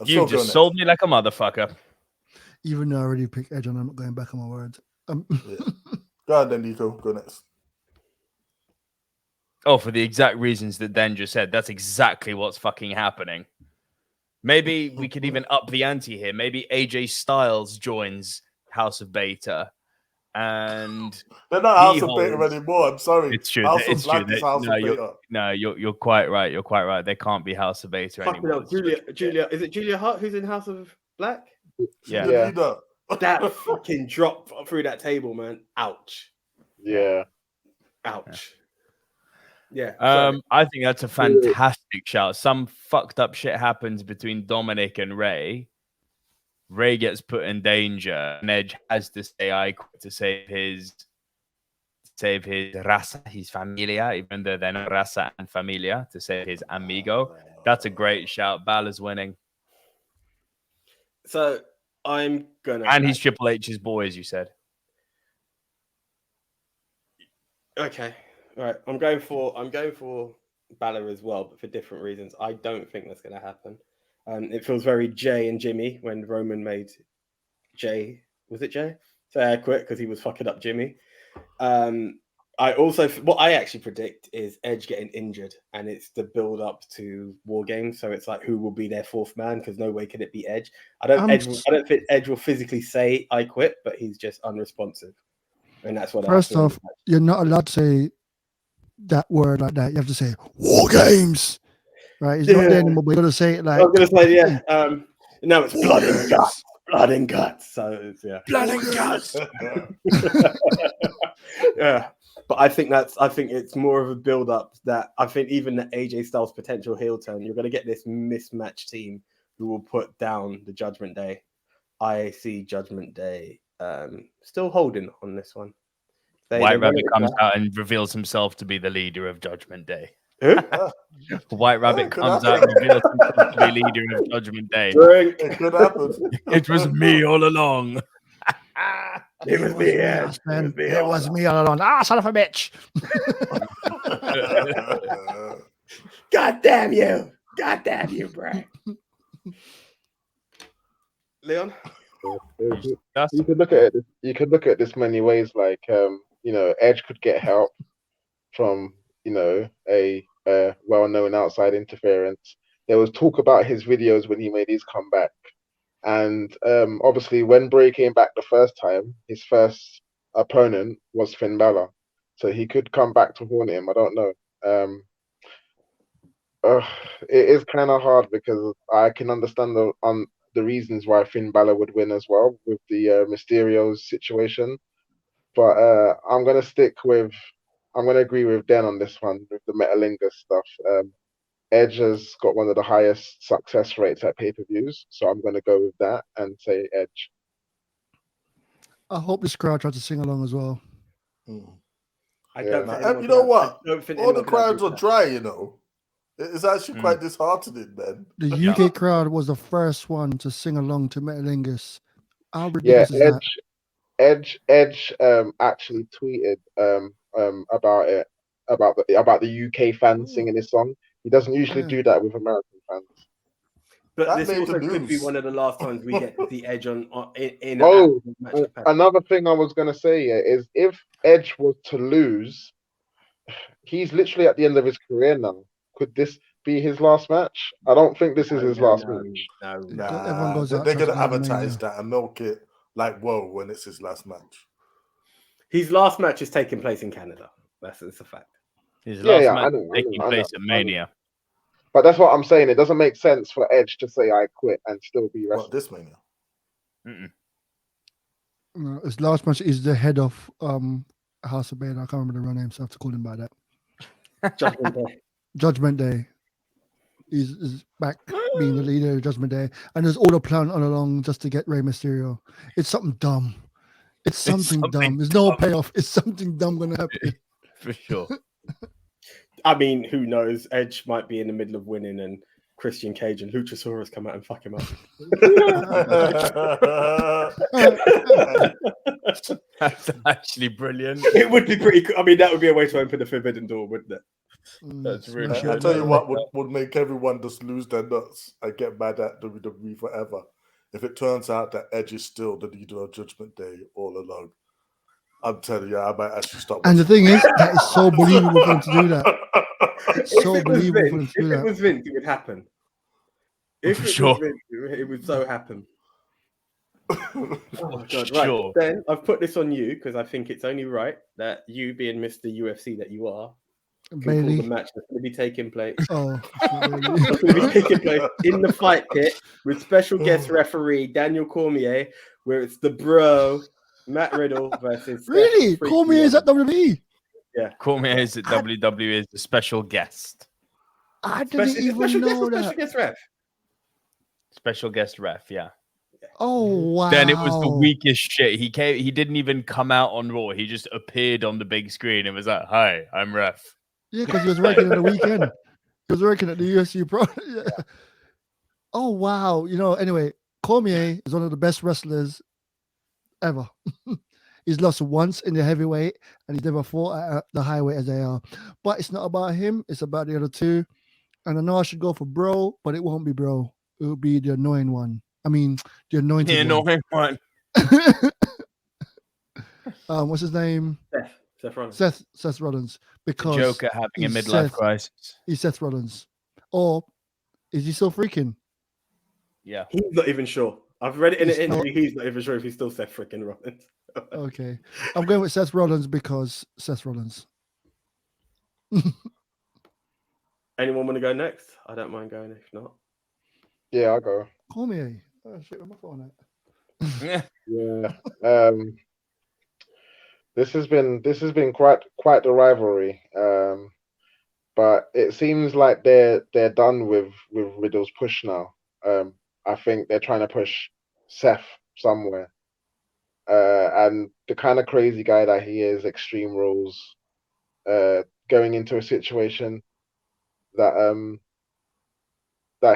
You just sold me like a motherfucker. Even though I already picked Edge and I'm not going back on my word. Yeah. Go on then, Nico. Go next. Oh, for the exact reasons that Dan just said. That's exactly what's fucking happening. Maybe we could even up the ante here. Maybe AJ Styles joins House of Beta. And they're not House of Beta anymore. I'm sorry. It's true. House It's of Black true. is House of Beta. You're quite right. You're quite right. They can't be House of Beta anymore. Julia, is it Julia Hart who's in House of Black? Yeah. The leader. That fucking drop through that table, man. Ouch. Yeah. Ouch. Yeah. I think that's a fantastic shout. Some fucked up shit happens between Dominic and Ray. Ray gets put in danger, and Edge has to say "I quit" to save his raza, his familia, even though they're not raza and familia, to save his amigo. That's a great shout. Balor's winning. So I'm gonna, and he's Triple H's boy, as you said. Okay, all right. I'm going for Balor as well, but for different reasons. I don't think that's gonna happen. It feels very Jay and Jimmy when Roman made Jay. Was it Jay? So I quit because he was fucking up Jimmy. What I actually predict is Edge getting injured, and it's the build up to War Games. So it's like who will be their fourth man? Because no way can it be Edge. I don't think Edge will physically say "I quit," but he's just unresponsive, and that's what. First off, you're not allowed to say that word like that. You have to say War Games. Right, he's not there anymore, but you gotta say it like. I was gonna say, yeah. No, it's blood and guts. Blood and guts. So it's blood and guts. Yeah, but I think it's more of a build up. That I think even the AJ Styles potential heel turn, you're gonna get this mismatched team who will put down the Judgment Day. I see Judgment Day still holding on this one. White Rabbit comes out and reveals himself to be the leader of Judgment Day. White Rabbit comes out and reveals himself to be leader of Judgment Day. It could happen. It was me all along. It was me, It was me all along. Ah, son of a bitch. God damn you. God damn you, Brad. Leon? You could look at it. You could look at this many ways. Like, Edge could get help from, a well-known outside interference. There was talk about his videos when he made his comeback, and obviously when Bray came back the first time, his first opponent was Finn Balor, so he could come back to haunt him. I don't know. It is kind of hard because I can understand the reasons why Finn Balor would win as well with the Mysterio's situation. But I'm gonna agree with Den on this one with the Metalingus stuff. Edge has got one of the highest success rates at pay-per-views, so I'm gonna go with that and say Edge. I hope this crowd tries to sing along as well. I Yeah. don't Now, think anyone you know can- what? I don't think All the anyone can crowds argue are with dry, you know. It's actually quite disheartening, man. The UK crowd was the first one to sing along to Metalingus. How Yeah, ridiculous is that? Edge actually tweeted about it about the UK fans singing this song. He doesn't usually Yeah. do that with American fans. But That this made also the could be news. one of the last times we get the Edge in an Oh, actual match capacity. another thing I was gonna say is if Edge was to lose, he's literally at the end of his career now. Could this be his last match? I don't think this is his last match. No. Everyone goes they're out going to transatlantic advertise mania. that and milk it like whoa when it's his last match. His last match is taking place in Canada. That's a fact. His Yeah, last yeah, match I know, taking place at Mania. But that's what I'm saying. It doesn't make sense for Edge to say I quit and still be What, wrestling. this Mania? No, his last match is the head of House of Bane. I can't remember the real name, so I have to call him by that. Judgment Day. Judgment Day. He's back being the leader of Judgment Day, and there's all the plan all along just to get Rey Mysterio. It's something dumb. It's something dumb. There's no payoff. It's something dumb gonna happen. For sure. I mean, who knows? Edge might be in the middle of winning and Christian Cage and Luchasaurus come out and fuck him up. That's actually brilliant. It would be pretty cool. I mean, that would be a way to open the forbidden door, wouldn't it? That's really Smash good. it. I tell you what would make everyone just lose their nuts and get mad at WWE forever if it turns out that Edge is still the leader of Judgment Day all along. I'm telling you, I might actually stop. And the thing is, that is so believable for him to do that. It's If so it was believable for him Vince, to do if it that. was Vince, it would happen. If For it sure. was Vince, it would so happen. Oh my God! Sure. Right, then I've put this on you because I think it's only right that you, being Mr. UFC that you are, can call the Bailey. match that's going to be taking place. Oh, That's going to be taking place in the fight pit with special guest referee Daniel Cormier, where it's the bro Matt Riddle versus Seth really? Freaky Cormier is at Rollins. WWE. Cormier is at WWE as a special guest. I didn't Special even know special that. guest ref. Special guest ref, yeah. Oh wow! Then it was the weakest shit. He didn't even come out on Raw. He just appeared on the big screen and was like, "Hi, I'm ref." Yeah, because he was working on the weekend. He was working at the UFC Pro. Yeah. Oh wow! Anyway, Cormier is one of the best wrestlers ever. He's lost once in the heavyweight, and he's never fought at the highweight as they are. But it's not about him; it's about the other two. And I know I should go for bro, but it won't be bro. It will be the annoying one. I mean, the anointed one. What's his name? Seth Rollins. Seth Rollins. Because Joker having a he's midlife crisis. He's Seth Rollins. Or is he still freaking? Yeah. He's not even sure. I've read it in an He's not- interview. He's not even sure if he's still Seth freaking Rollins. Okay. I'm going with Seth Rollins because Seth Rollins. Anyone want to go next? I don't mind going if not. Yeah, I'll go. Cormier. Oh shit, where's my phone at? Yeah. Yeah. This has been quite the rivalry. But it seems like they're done with Riddle's push now. I think they're trying to push Seth somewhere. And the kind of crazy guy that he is, Extreme Rules, going into a situation that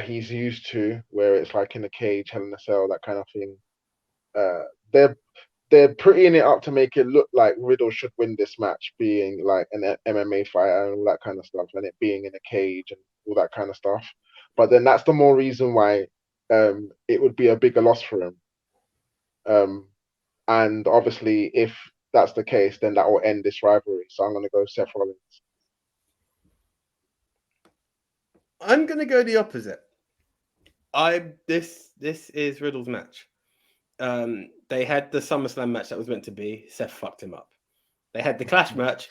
he's used to, where it's like in a cage, Hell in a Cell, that kind of thing. They're prettying it up to make it look like Riddle should win this match, being like an MMA fighter and all that kind of stuff, and it being in a cage and all that kind of stuff. But then that's the more reason why it would be a bigger loss for him. And obviously, if that's the case, then that will end this rivalry. So I'm going to go Seth Rollins. I'm going to go the opposite. This is Riddle's match. They had the SummerSlam match that was meant to be. Seth fucked him up. They had the Clash match.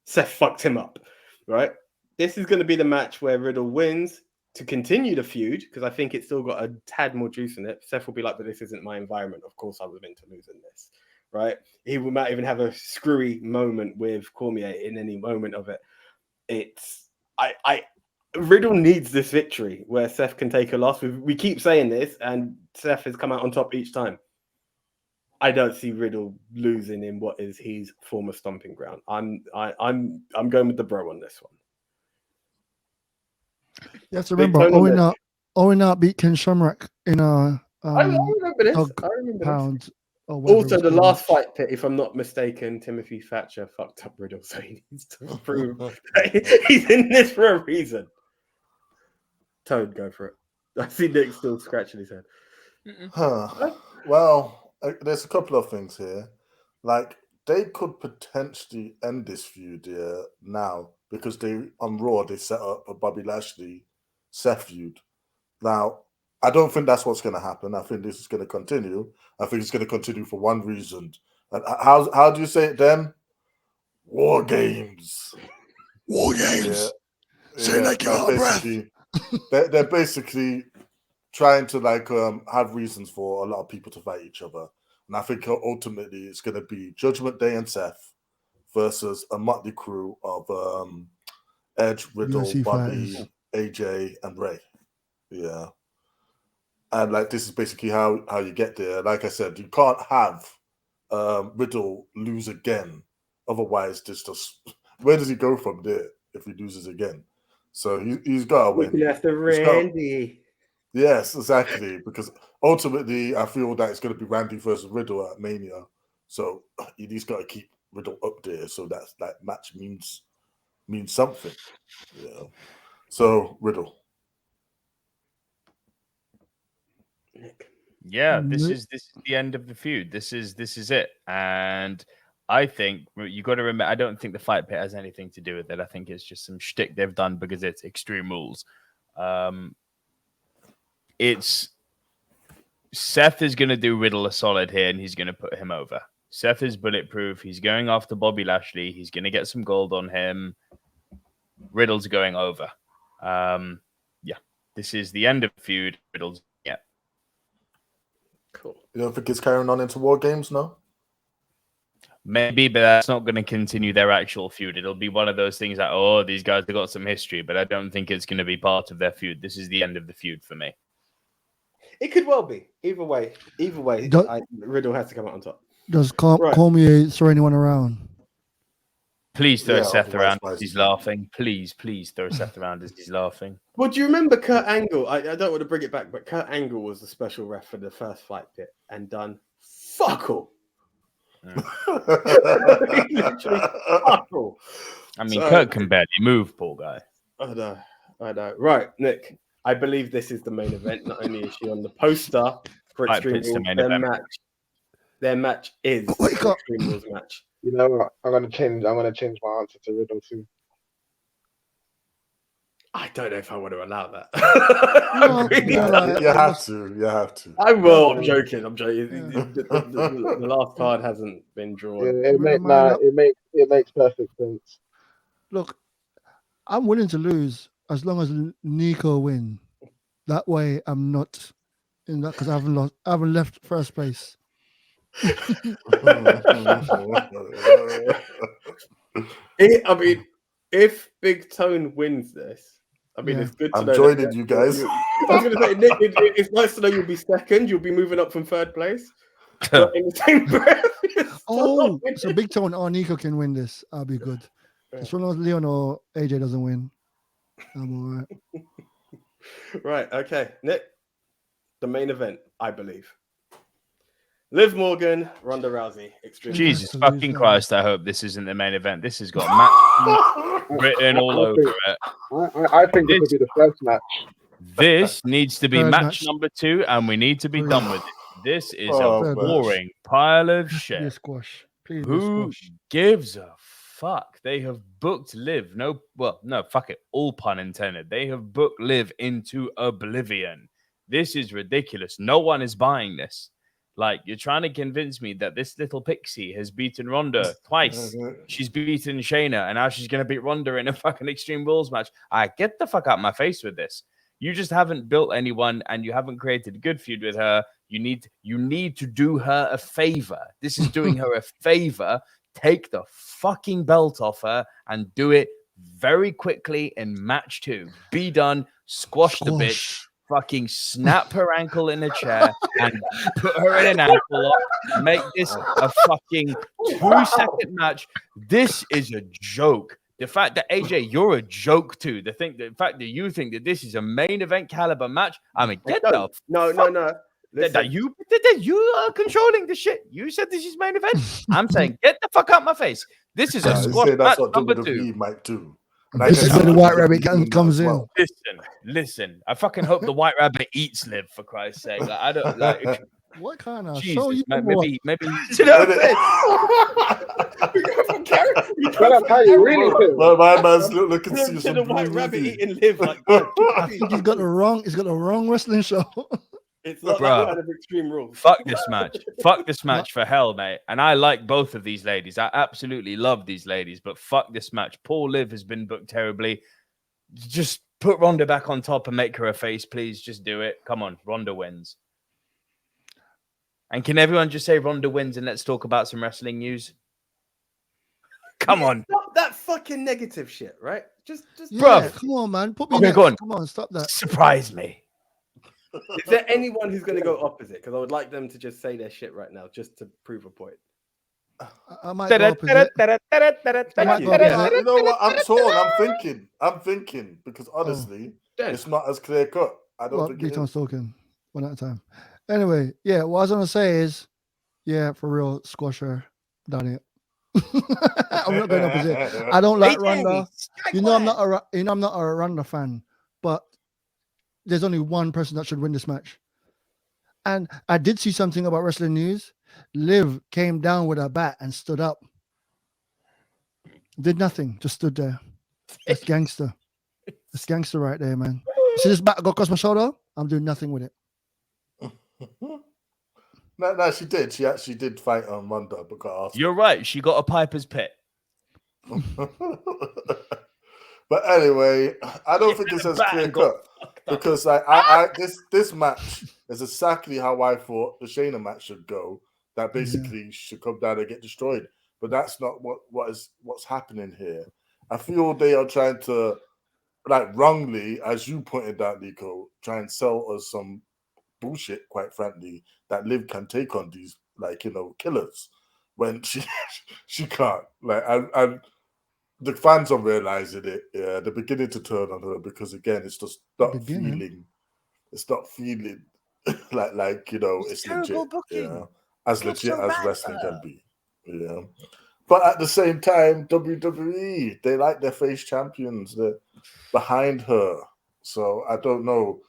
Seth fucked him up. Right? This is going to be the match where Riddle wins, to continue the feud, because I think it's still got a tad more juice in it. Seth will be like, but this isn't my environment. Of course, I was meant to lose in this, right? He might even have a screwy moment with Cormier in any moment of it. Riddle needs this victory where Seth can take a loss. We keep saying this, and Seth has come out on top each time. I don't see Riddle losing in what is his former stomping ground. I'm going with the bro on this one. You have to remember, Owen Hart beat Ken Shamrock in a I remember this. I remember pound. this. Or Also, the last fight pit, if I'm not mistaken, Timothy Thatcher fucked up Riddle, so he needs to prove that he's in this for a reason. Toad, go for it. I see Nick still scratching his head. Well, there's a couple of things here. Like, they could potentially end this feud here now because on Raw they set up a Bobby Lashley Seth feud. Now, I don't think that's what's going to happen. I think this is going to continue. I think it's going to continue for one reason. And how do you say it then? War games. War games. Say like you're out of breath. They're basically trying to have reasons for a lot of people to fight each other. And I think ultimately it's going to be Judgment Day and Seth versus a motley crew of Edge, Riddle, UFC Bobby, fighters. AJ, and Ray. Yeah. And this is basically how you get there. Like I said, you can't have Riddle lose again. Otherwise, just where does he go from there if he loses again? So he's got to win. Looking after Randy. Yes, exactly. Because ultimately, I feel that it's going to be Randy versus Riddle at Mania. So he's got to keep Riddle up there. So that match means something. Yeah. So Riddle. Yeah, this is the end of the feud. This is it. And I think you got to remember, I don't think the fight pit has anything to do with it. I think it's just some shtick they've done because it's Extreme Rules. It's Seth is going to do Riddle a solid here, and he's going to put him over. Seth is bulletproof. He's going after Bobby Lashley. He's going to get some gold on him. Riddle's going over. Yeah, this is the end of the feud. Riddle's Cool. You don't think it's carrying on into War Games, no? Maybe, but that's not going to continue their actual feud. It'll be one of those things like, oh, these guys have got some history, but I don't think it's going to be part of their feud. This is the end of the feud for me. It could well be. Either way, Riddle has to come out on top. Does Cormier throw anyone around? Please throw Seth around as he's laughing. Please throw Seth around as he's laughing. Well, do you remember Kurt Angle? I don't want to bring it back, but Kurt Angle was the special ref for the first fight pit and done fuck all. Literally fuck all. I mean, Kurt can barely move, poor guy. I know. Right, Nick. I believe this is the main event. Not only is she on the poster for Extreme Rules, their match is the Extreme Rules match. You know what? I'm gonna change my answer to Riddle too. I don't know if I want to allow that. You have to. I will. I'm joking. The last card hasn't been drawn. It makes perfect sense. Look, I'm willing to lose as long as Nico win. That way, I'm not in that because I haven't left first place. If Big Tone wins this, it's good to know. I'm joining you guys. I was going to say, Nick, it's nice to know you'll be second. You'll be moving up from third place. But in the same breath, so Big Tone or Nico can win this. I'll be good. As long as Leon or AJ doesn't win, I'm all right. Right. Okay, Nick. The main event, I believe. Liv Morgan, Ronda Rousey, Extreme. Jesus fucking Christ! I hope this isn't the main event. This has got match written all over it. I think this could be the first match. This needs to be match number 2, and we need to be done with it. This is a boring pile of shit. Who gives a fuck? They have booked Liv. No, fuck it. All pun intended. They have booked Liv into oblivion. This is ridiculous. No one is buying this. Like, you're trying to convince me that this little pixie has beaten Ronda twice. She's beaten Shayna, and now she's going to beat Ronda in a fucking Extreme Rules match. Get the fuck out of my face with this. You just haven't built anyone, and you haven't created a good feud with her. You need to do her a favor. This is doing her a favor. Take the fucking belt off her and do it very quickly in match 2. Be done. Squash the bitch. Fucking snap her ankle in a chair and put her in an ankle lock. Make this a fucking 2-second match. This is a joke. The fact that AJ, you're a joke too. The fact that you think that this is a main event caliber match. I mean, get the no. That you are controlling the shit. You said this is main event. I'm saying, get the fuck out my face. This is a squash match number 2. Might do. This is where the White Rabbit comes in. Listen. I fucking hope the White Rabbit eats Liv, for Christ's sake. Like, I don't like. What kind of Jesus, show you? Maybe. You know what I'm saying? That's how you really feel. Well, my man's looking to see To some the White Rabbit movie. eating Liv. Like, I think he's got the wrong wrestling show. it's not Bruh. that kind of Extreme Rules. Fuck this match. Fuck this match for hell, mate. And I like both of these ladies. I absolutely love these ladies, but fuck this match. Poor Liv has been booked terribly. Just put Ronda back on top and make her a face, please. Just do it. Come on, Ronda wins. And can everyone just say Ronda wins and let's talk about some wrestling news? Come on. Stop that fucking negative shit, right? Just Yeah, come on, man. Put me Okay, next. go on. Come on, stop that. Surprise me. Is there anyone who's going to go opposite? Because I would like them to just say their shit right now, just to prove a point. I might go opposite. Thank you. Yeah. You know what? I'm torn. I'm thinking because honestly, it's not as clear cut. I don't Well, think it Gaeton's is. talking one at a time. Anyway, yeah, what I was gonna say is, yeah, for real, squash her, done it. I'm not going opposite. I don't like Ronda. You know, I'm not a Ronda fan, but there's only one person that should win this match. And I did see something about wrestling news. Liv came down with her bat and stood up. Did nothing, just stood there. That's gangster. That's gangster right there, man. See this bat go across my shoulder? I'm doing nothing with it. No, she did. She actually did fight on Ronda, but got asked. You're right. She got a Piper's Pit. But anyway, I don't think it's as clear cut because this match is exactly how I thought the Shayna match should go. That basically should come down and get destroyed. But that's not what's happening here. I feel they are trying to, like, wrongly, as you pointed out, Nico, try and sell us some bullshit, quite frankly, that Liv can take on these, like, you know, killers when she can't. Like, and the fans are realizing it. Yeah, they're beginning to turn on her because again, it's just not feeling. It's not feeling like you know, it's legit. Yeah, as legit as wrestling can be. Yeah, but at the same time, WWE, they like their face champions. They're behind her, so I don't know.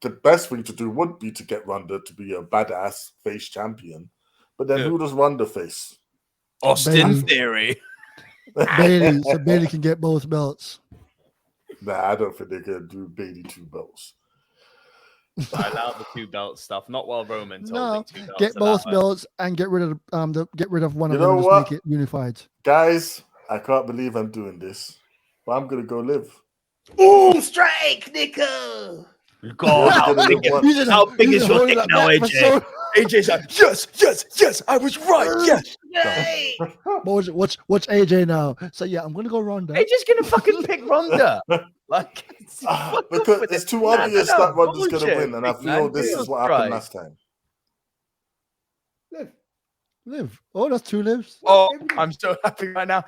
The best thing to do would be to get Ronda to be a badass face champion, but then who does Ronda face? Austin Theory. Bailey, so Bailey can get both belts. Nah, I don't think they're gonna do Bailey 2 belts. I allow the 2 belt stuff, not while Roman's holding 2 belts. Get both belts and get rid of one of You know them. Just what? make it unified. Guys, I can't believe I'm doing this, but I'm gonna go live. Boom strike, Nico. God, how big is your dick now, AJ? AJ's like, yes, I was right, yes. Watch AJ now. So yeah, I'm gonna go Ronda. AJ's gonna fucking pick Ronda. Like, because it's too obvious that Ronda's gonna win, and I feel this is what happened last time. Live. Oh, that's 2 lives. Oh, I'm so happy right now.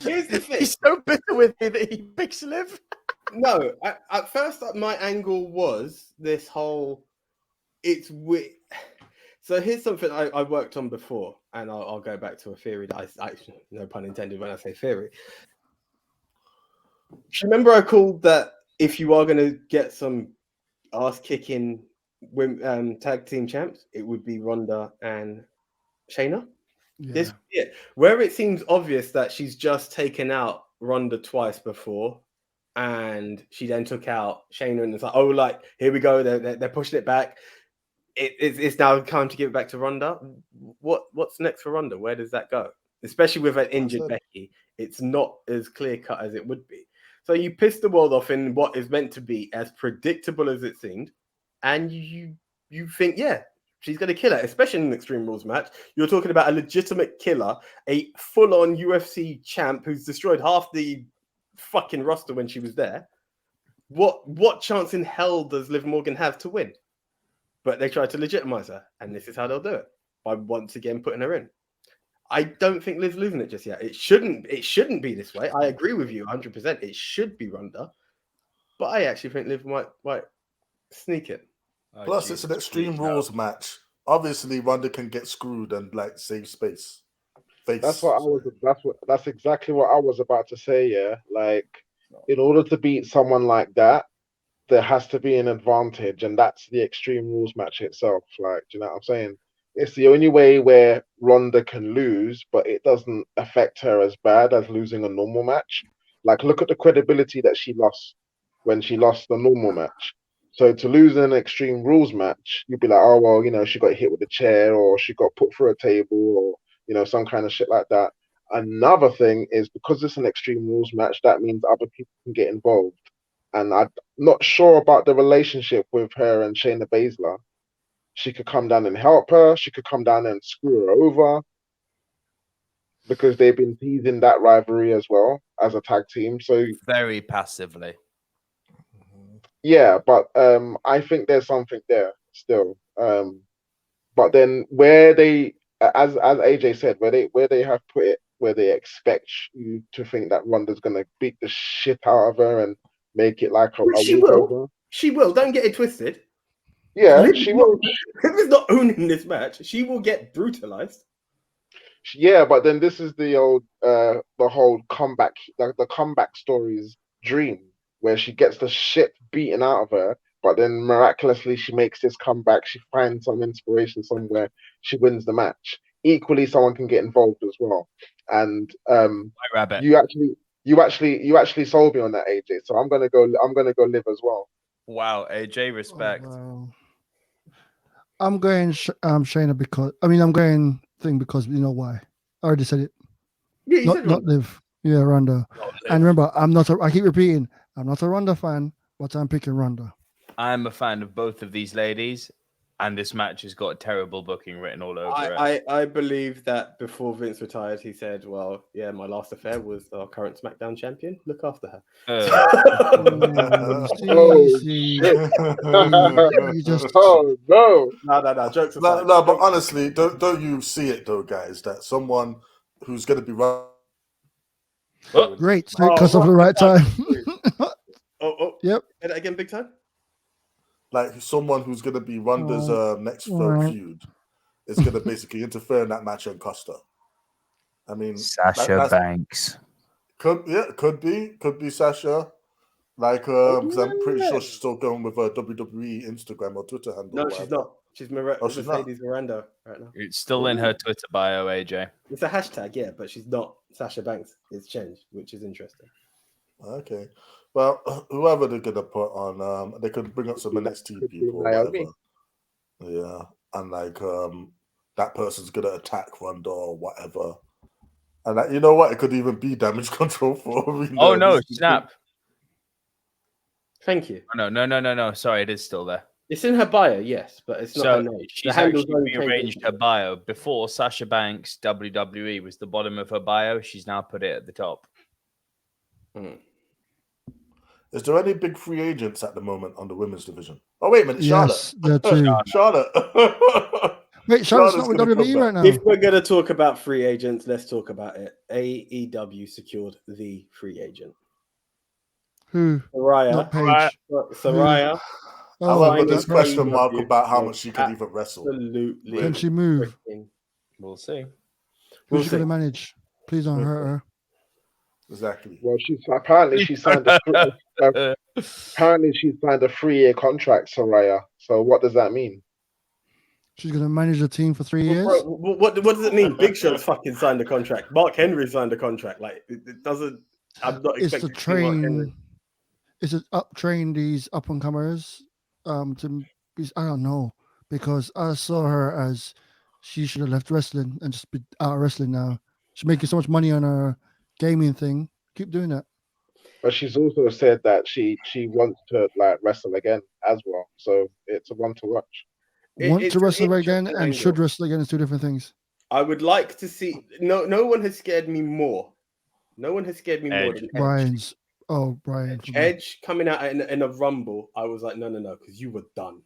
Here's the thing. He's so bitter with me that he picks Liv. No, at first my angle was this whole. It's weird. So here's something I worked on before, and I'll go back to a theory that I no pun intended when I say theory. Remember I called that if you are going to get some ass kicking tag team champs, it would be Ronda and Shayna. Yeah. Where it seems obvious that she's just taken out Ronda twice before, and she then took out Shayna, and it's like, oh, like here we go, they're pushing it back. It's now time to give it back to Ronda. What's next for Ronda? Where does that go? Especially with an injured Becky, it's not as clear cut as it would be. So you piss the world off in what is meant to be as predictable as it seemed, and you think, yeah, she's going to kill her, especially in an Extreme Rules match. You're talking about a legitimate killer, a full-on UFC champ who's destroyed half the fucking roster when she was there. What chance in hell does Liv Morgan have to win? But they try to legitimize her, and this is how they'll do it, by once again putting her in. I don't think Liv's losing it just yet. It shouldn't be this way. I agree with you 100%. It should be Ronda, but I actually think Liv might sneak it. Plus, it's an Extreme Rules match. Obviously, Ronda can get screwed and like save space. That's exactly what I was about to say. Yeah, like in order to beat someone like that, there has to be an advantage, and that's the Extreme Rules match itself. Like, do you know what I'm saying? It's the only way where Ronda can lose, but it doesn't affect her as bad as losing a normal match. Like, look at the credibility that she lost when she lost the normal match. So to lose an Extreme Rules match, you'd be like, oh, well, you know, she got hit with a chair or she got put through a table or, you know, some kind of shit like that. Another thing is because it's an Extreme Rules match, that means other people can get involved. And I'm not sure about the relationship with her and Shayna Baszler. She could come down and help her. She could come down and screw her over because they've been teasing that rivalry as well as a tag team. So very passively. Yeah, but I think there's something there still. But then where they, as AJ said, where they have put it, where they expect you to think that Ronda's gonna beat the shit out of her and make it like a walkover. She will. Don't get it twisted. Yeah, she will. Liv is not owning this match. She will get brutalized. Yeah, but then this is the old, the whole comeback, the comeback story's dream, where she gets the shit beaten out of her, but then miraculously she makes this comeback. She finds some inspiration somewhere. She wins the match. Equally, someone can get involved as well. And you actually sold me on that, AJ. So I'm gonna go Liv as well. Wow, AJ, respect. Oh, wow. I'm going Shayna because I'm going thing because you know why. I already said it. Yeah, you said not Liv. Yeah, Ronda. And remember, I keep repeating, I'm not a Ronda fan, but I'm picking Ronda. I'm a fan of both of these ladies, and this match has got terrible booking written all over it. I believe that before Vince retired, he said, well, yeah, my last affair was our current SmackDown champion. Look after her. You just... Oh, no. No, jokes aside. No, but honestly, don't you see it, though, guys, that someone who's going to be running... Great, because of the right time. Yep. Say that again, big time? Like someone who's going to be Ronda's next feud is going to basically interfere in that match and cost her. I mean, Sasha Banks could be Sasha. Like, because I'm pretty sure she's still going with her WWE Instagram or Twitter handle. No, she's not. She's Mercedes Miranda right now. It's still in her Twitter bio, AJ. It's a hashtag, yeah, but she's not Sasha Banks. It's changed, which is interesting. Okay. Well, whoever they're gonna put on, they could bring up some NXT people or whatever. Yeah, and like that person's gonna attack Ronda or whatever. And you know what? It could even be Damage Control for. Oh no, snap! Thank you. Oh, no. Sorry, it is still there. It's in her bio, yes, but it's not her name. She's actually rearranged her bio. Before Sasha Banks WWE was the bottom of her bio. She's now put it at the top. Is there any big free agents at the moment on the women's division? Oh, wait a minute, yes, Charlotte. Charlotte. Wait, Charlotte's not with WWE right now. If we're going to talk about free agents, let's talk about it. AEW secured the free agent. Who? Saraya. Saraya. However, there's question mark about how much she can even wrestle. Absolutely. Can she move? We'll see. Who's she going to manage? Please don't hurt her. Exactly. Well, she signed a 3-year contract, Saraya. So what does that mean? She's going to manage the team for 3 years? What does it mean? Big Show's fucking signed a contract. Mark Henry signed a contract. Like, it doesn't... I'm not expecting to train... It's to train these up-and-comers to be... I don't know. Because I saw her as she should have left wrestling and just be out of wrestling now. She's making so much money on her gaming thing. Keep doing that. But she's also said that she wants to like wrestle again as well. So it's a one to watch. Want It's to an wrestle again interesting and angle. should wrestle again is two different things. I would like to see. No one has scared me more. No one has scared me more Edge. than Edge. Brian. for me. Edge coming out in a rumble. I was like, no, because you were done.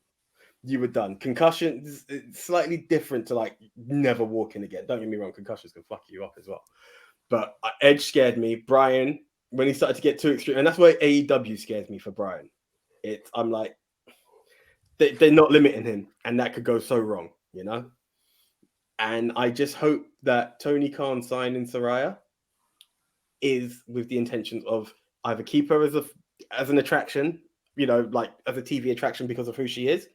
You were done. Concussion is slightly different to like never walking again. Don't get me wrong, concussions can fuck you up as well. But Edge scared me. Brian, when he started to get too extreme, and that's why AEW scares me for Brian. I'm like, they're not limiting him, and that could go so wrong, you know. And I just hope that Tony Khan signing Saraya is with the intentions of either keep her as an attraction, you know, like as a TV attraction because of who she is,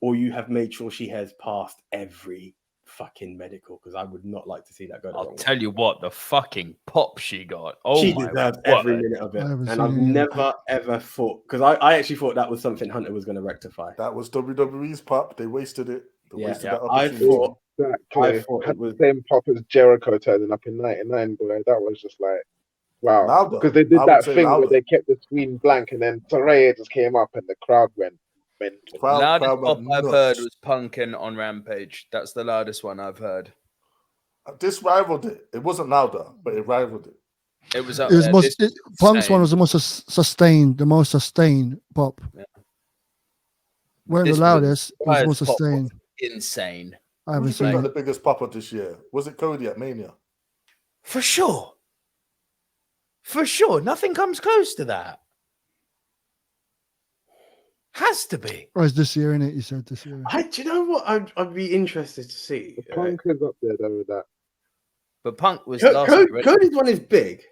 or you have made sure she has passed every fucking medical, because I would not like to see that go the I'll wrong way. tell you what, the fucking pop she got. Oh She my deserves word. every minute of it. I haven't And seen I've any of it. never, ever thought, because I actually thought that was something Hunter was going to rectify. That was WWE's pop. They wasted it. They Yeah, wasted yeah. that I opportunity. thought Exactly. it Had was. the same pop as Jericho turning up in '99, boy. That was just like, wow. Louder. Because they I did would that say thing where louder. they kept the screen blank, and then Saraya just came up, and the crowd went mental. Loudest crowd pop went I've nuts. heard was Punkin on Rampage. That's the loudest one I've heard. This rivaled it. It wasn't louder, but it rivaled it. It was up It was there. most, This was Punk's one insane. was the most sustained pop. Yeah. Weren't the This was- loudest, it was Saray's most pop was sustained. insane. I Who do haven't you think seen got it. the biggest pop of this year? Was it Cody at Mania? For sure. For sure. Nothing comes close to that. Has to be. Oh, it's this year, innit? You said this year. Do you know what? I'd be interested to see. The Punk is up there though with that. But Punk was last year, right? Cody's one is big.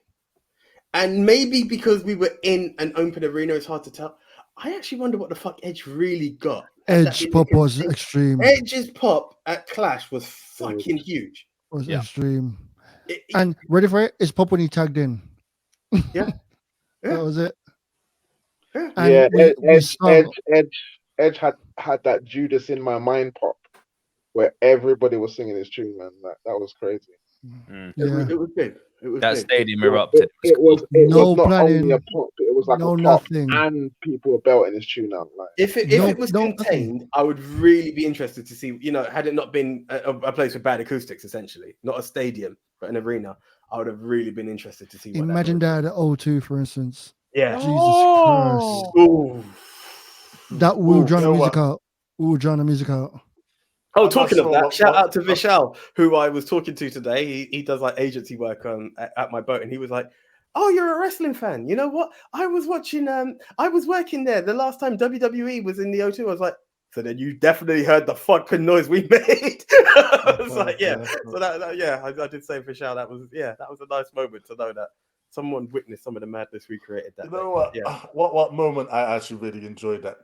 And maybe because we were in an open arena, it's hard to tell. I actually wonder what the fuck Edge really got. Edge pop was extreme. Edge's pop at Clash was fucking huge. Was Yeah. extreme. And ready for it? It's pop when he tagged in. Yeah. That was it. Yeah. And Yeah, we saw Edge had that Judas in my mind pop, where everybody was singing his tune, man. That was crazy. yeah. It was big. It was That big. stadium erupted. It was No not planning, only a pop; it was like no a pop, nothing. and people were belting his tune out. Like, If it was contained, I would really be interested to see, you know, had it not been a place with bad acoustics, essentially, not a stadium, but an arena, I would have really been interested to see what Imagine that at O2, for instance. Yeah. Jesus Christ. Ooh. That will drown you the know music what? out. Will drown the music out. Oh, I'm not talking sure of that, what- shout what- out to Vishal, who I was talking to today. He does like agency work at my boat, and he was like, "Oh, you're a wrestling fan? You know what? I was watching. I was working there the last time WWE was in the O2. I was like, so then you definitely heard the fucking noise we made. I was like, yeah. So I did say Vishal. That was a nice moment to know that someone witnessed some of the madness we created. That You know day. what? Yeah. What moment I actually really enjoyed that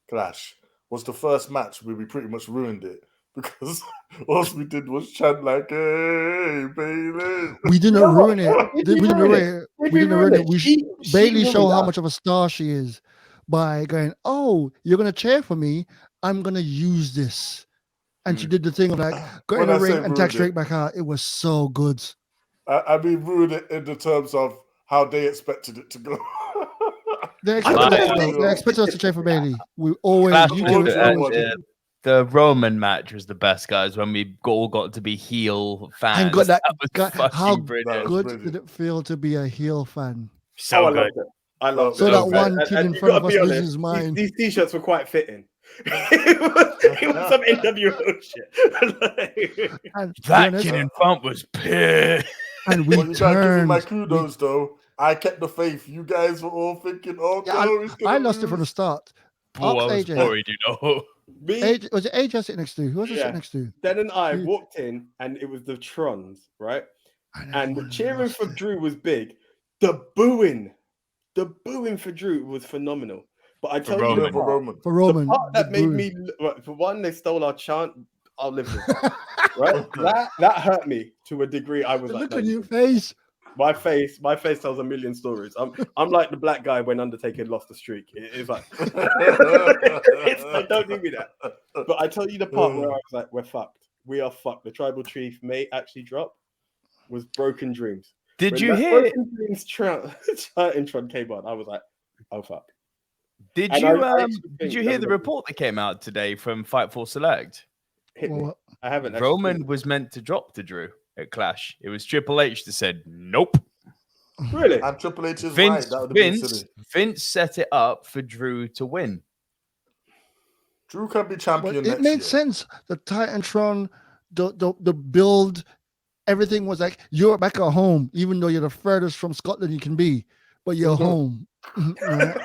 clash was the first match where we pretty much ruined it because all we did was chant like, "Hey, baby." We didn't know what? ruin it. Did We we didn't ruin ruin it? it. Did We we didn't ruin ruin it? it. She Bailey ruined showed how us. much of a star she is by going, "Oh, you're gonna cheer for me. I'm gonna use this." And she did the thing of like got in When the I say ring and tag ruined straight it, back out. It was so good. I mean, ruined it in the terms of how they expected it to go. They I expected us to cheer for Bailey. We always Clash you was came good, forward. the Roman match was the best, guys. When we all got to be heel fans, And got that was guy, how fucking brilliant. good brilliant. did it feel to be a heel fan? So I good. loved it. I loved So it. that So one And- kid and in you front of gotta us be loses honest, his mind. These t-shirts were quite fitting. it was some NWO shit. And to be That honest, kid in front was pissed. and we Well, you gotta give me my turned. kudos, though. I kept the faith. You guys were all thinking, "Oh Yeah, no, he's gonna I lost it from the lose." start. Oh, I was AJ. worried, you know. Me, AJ, was it AJ I sit next to? Who was I Yeah. sit next to? Dan and I You- walked in, and it was the Trons, right? And the everyone cheering lost for it. Drew was big. The booing for Drew was phenomenal. But I tell you, Roman. the For part, Roman. For Roman, the part that the made booing. me, well, for one, they stole our chant. I'll live with it, right? That hurt me to a degree. I was The like, look on no, your face. my face tells a million stories. I'm like the black guy when Undertaker lost the streak. It's like, it's like, don't give me that. But I tell you the part where I was like, we're fucked. We are fucked. The tribal chief may actually drop was Broken Dreams. Did When you that hear? Broken Dreams intro came on, I was like, oh fuck. Did And you I actually did think you hear the WWE report that came out today from Fightful Select? hit me. Well, I haven't actually seen Roman it. was meant to drop to Drew at Clash. It was Triple H that said nope. Really? And Triple H is right. That would have been silly. Vince set it up for Drew to win. Drew can be but champion it next made year. sense. The Titantron, the build, everything was like you're back at home, even though you're the furthest from Scotland you can be, but you're home. Right?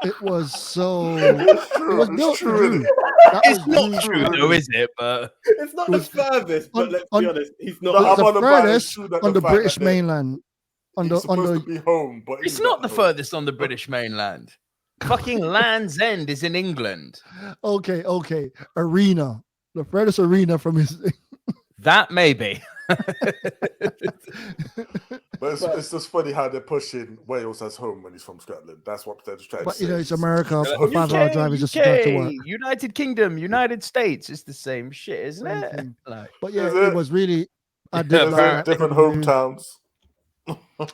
It was so. It's It true. was It's built for true. Drew. Isn't it? That It's was not Drew's- true, though, is it? But It's not It the was- furthest, but on- let's on- be honest, he's No, not. It's I'm the on the bar. It's furthest true that on the the fact British that they're- mainland. On He's the supposed to be home, but it's he's not the home. furthest on the British mainland. Fucking Land's End is in England. okay, arena, the furthest arena from his. That maybe. But it's just funny how they're pushing Wales as home when he's from Scotland. That's what they're just trying But to you say. know, it's America. It's A home. 5-hour drive is just a drive to work. United Kingdom, United States. It's the same shit, isn't Same it? thing. Like, But yeah, Is it it? was really. I did Yeah, like apparently. that. Different pay-per-view. hometowns.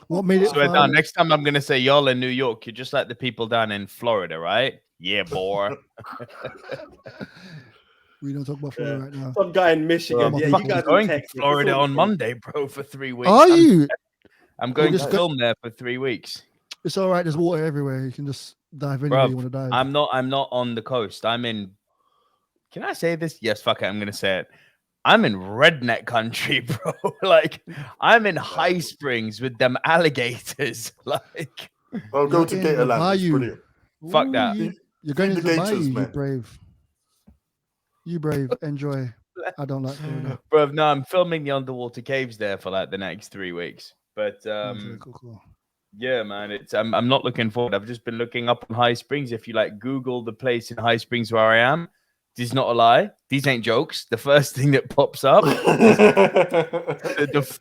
What made it so now, fun? next time I'm gonna say y'all in New York, you're just like the people down in Florida, right? Yeah, boy. We don't talk about Florida right now. Some guy in Michigan. Well, Yeah, I'm you guys going in to Texas. it's Florida all the on same. Monday, bro, for 3 weeks. Are you? I'm going just to go- film there for 3 weeks. It's all right. There's water everywhere. You can just dive anywhere Bruv, you want to dive. I'm not on the coast. I'm in. Can I say this? Yes, fuck it. I'm gonna say it. I'm in redneck country, bro. Like I'm in High Springs with them alligators. Like I'll go You're to in the Gatorland. It's bayou. brilliant. fuck Ooh, that. You're going Feed into the the bayou. gators, You man. brave. You brave. Enjoy. I don't like Florida. Bro, no, I'm filming the underwater caves there for like the next 3 weeks. But Okay, cool. yeah, man, it's I'm not looking forward. I've just been looking up on High Springs. If you like Google the place in High Springs where I am, this is not a lie. These ain't jokes. The first thing that pops up, the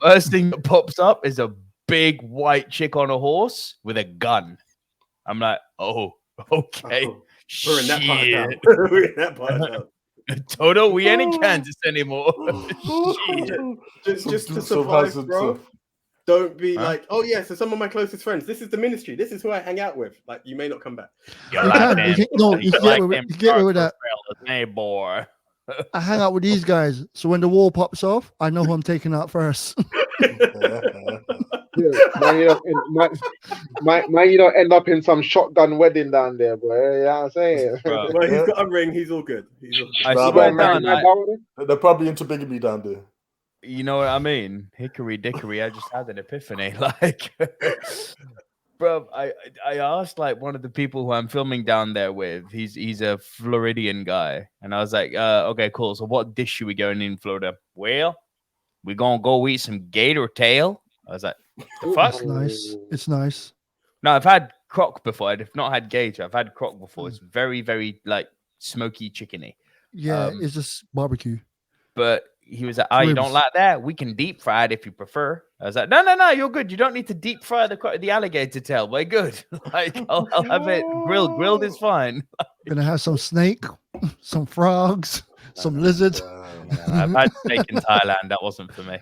first thing that pops up is a big white chick on a horse with a gun. I'm like, oh, okay. Oh, we're in that part of Shit. town. We're in that part of town. Toto, we ain't in Kansas anymore. Shit. Just to Some survive, hazards, bro. Don't be Huh? like, oh yeah, so some of my closest friends. This is the ministry. This is who I hang out with. Like, you may not come back. You You like can. them- You can, no, you can get like away with, them you can get away with that. darker fellas, hey, boy. I hang out with these guys, so when the wall pops off, I know who I'm taking out first. Yeah, man, you don't end up in some shotgun wedding down there, boy. You know what I'm saying? Bro, Well, he's got a ring. He's all good. He's all good. I Nah, swear man, down, They're probably into bigamy down there. you know what I mean? Hickory dickory, I just had an epiphany. Like, bro, I asked like one of the people who I'm filming down there with. He's a Floridian guy, and I was like, okay, cool. So what dish should we go in Florida? Well, we gonna go eat some gator tail. I was like, the fuck? It's nice. It's nice. No, I've had croc before. I've not had gator. I've had croc before. It's very, very like smoky chickeny. Yeah, Um, it's just barbecue. But he was like, "Oh, you don't Ribs. like that? We can deep fry it if you prefer." I was like, "No, you're good. You don't need to deep fry the alligator tail. We're good. Like, I'll have it grilled. Grilled is fine." Gonna have some snake, some frogs, some lizard. I've had steak in Thailand. That wasn't for me.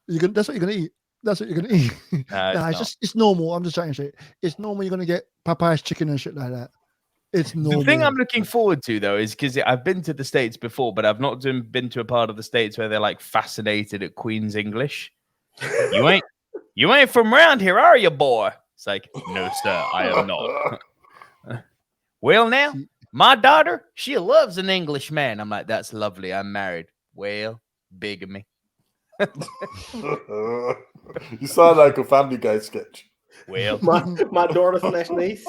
That's what you're gonna eat. That's what you're gonna eat. Nah, Nah, it's it's just normal. I'm just trying to say it's normal. You're gonna get Popeye's chicken and shit like that. It's normal. The thing I'm looking forward to though is because I've been to the States before, but I've not been to a part of the States where they're like fascinated at Queen's English. You ain't from around here, are you, boy? It's like, no, sir, I am not. Well, now, my daughter, she loves an English man. I'm like, that's lovely. I'm married. Well, bigamy. You sound like a Family Guy sketch. Well, My daughter slash niece.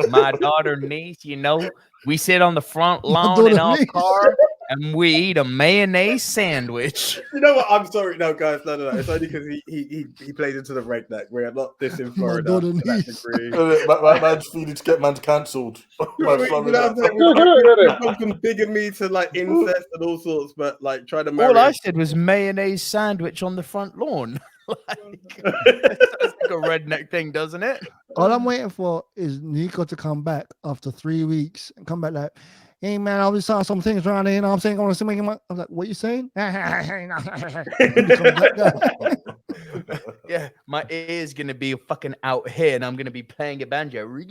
my daughter niece, you know, we sit on the front My lawn in daughter our niece. car and we eat a mayonnaise sandwich. You know what? I'm sorry. No, guys, no. It's only because he plays into the redneck. We're not this in My Florida daughter to that niece. degree. My man's feeling to get man cancelled. You know what I'm saying? We've gone from bigamy to like incest and all sorts, but like trying to marry. All I said was mayonnaise sandwich on the front lawn. Like, that's like a redneck thing, doesn't it? All I'm waiting for is Nico to come back after 3 weeks and come back like, hey man, I just saw some things around here. You know what I'm saying? I want to see my. I'm like, what you saying? He becomes that guy. Yeah, my ear's gonna be fucking out here, and I'm gonna be playing a banjo. Hey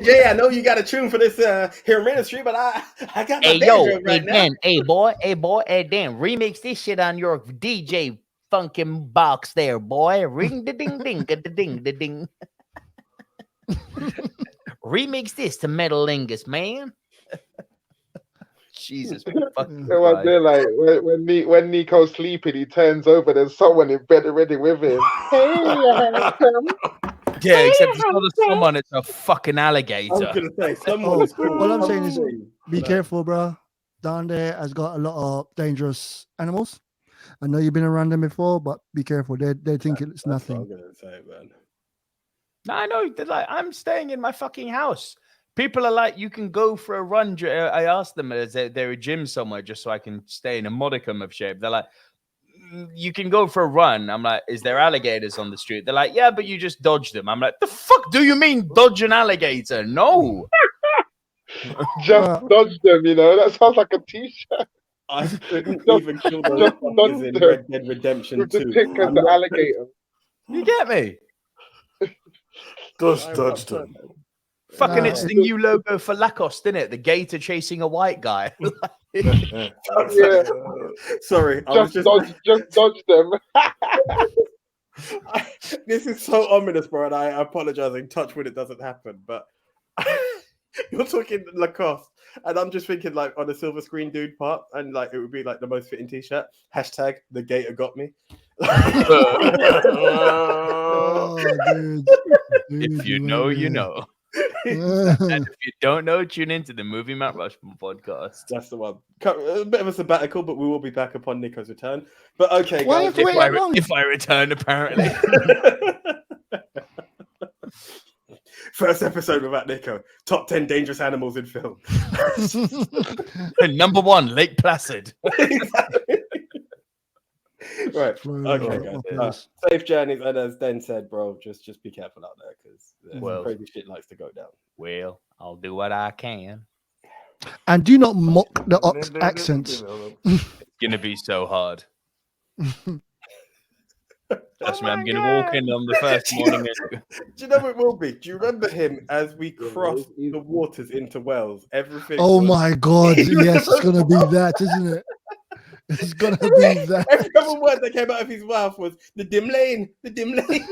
Jay, I know you got a tune for this here ministry, but I got my Hey yo, banjo right hey now. Dan, hey boy, hey Dan, remix this shit on your DJ funkin' box there, boy. Ring the ding ding the ding the ding. Remix this to Metalingus, man. Jesus fucking It was Christ. there like when Nico's sleeping, he turns over. There's someone in bed already with him. Hey, handsome. Yeah, except it's not a someone, it's a fucking I was alligator. gonna say someone Oh, is cool. all I'm saying is Something. be careful, bro. Down there has got a lot of dangerous animals. I know you've been around them before, but be careful. They think it's That's what nothing. I'm gonna say, man. No, I know. They're like, I'm staying in my fucking house. People are like, you can go for a run. I asked them, is there a gym somewhere just so I can stay in a modicum of shape? They're like, you can go for a run. I'm like, is there alligators on the street? They're like, yeah, but you just dodge them. I'm like, the fuck do you mean dodge an alligator? No. Just dodge them, you know. That sounds like a t-shirt. I couldn't Just- even kill those just fuckers in dodge Red Dead Redemption With the 2. tick I'm and the not- alligator. You get me? Just dodged him. Fucking, Nah. it's the new logo for Lacoste, isn't it? The gator chasing a white guy. Yeah. Sorry, I was Just dodge them. This is so ominous, bro, and I apologize. In touch when it doesn't happen, but you're talking Lacoste, and I'm just thinking like on a silver screen dude part, and like it would be like the most fitting t-shirt. Hashtag the gator got me. Oh, dude. If you know, you know. And if you don't know, tune into the Movie Mount Rushmore podcast. That's the one. A bit of a sabbatical, but we will be back upon Nico's return. But okay, Why guys. have to wait that long? If I return, apparently. First episode without Nico. Top 10 dangerous animals in film. And number 1, Lake Placid. Right. Okay, Oh, guys. Safe journeys, and as Den said, bro, just be careful out there because Well. crazy shit likes to go down. Well, I'll do what I can. And do not mock the Ox accents. It's gonna be so hard. Trust me, I'm gonna walk in on the first morning. Do you know what it will be? Do you remember him as we crossed the waters into Wales? Everything. Oh was- my God. Yes, it's going to be that, isn't it? It's going to be that. Every other word that came out of his mouth was the dim lane, the dim lane.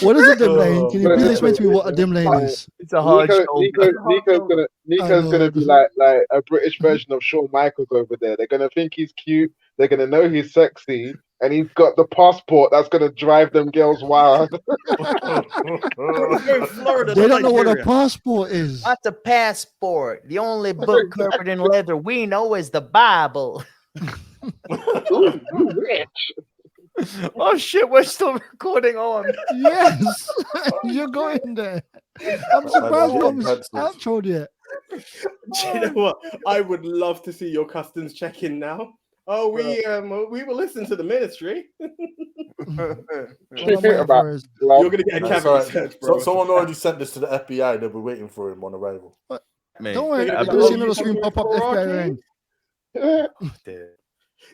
What is a dim lane? Can you please explain to me what a dim lane is? It's a hard Nico's shoulder. gonna be like a British version of Shawn Michaels over there. They're gonna think he's cute. They're gonna know he's sexy, and he's got the passport that's gonna drive them girls wild. Florida, They don't know what a Nigeria. passport is. What's a passport? The only book covered in leather we know is the Bible. Ooh, you rich. Oh shit, we're still recording on. Yes, you're going there. I'm surprised we haven't outroed yet. Do you know what? I would love to see your customs check in now. Oh, we will listen to the ministry. All I'm waiting for is- You're gonna get a That's cavity right. search, bro. Someone already sent this to the FBI. They'll be waiting for him on arrival. Me. Don't worry, Yeah, you're going to see another screen pop up. FBI in.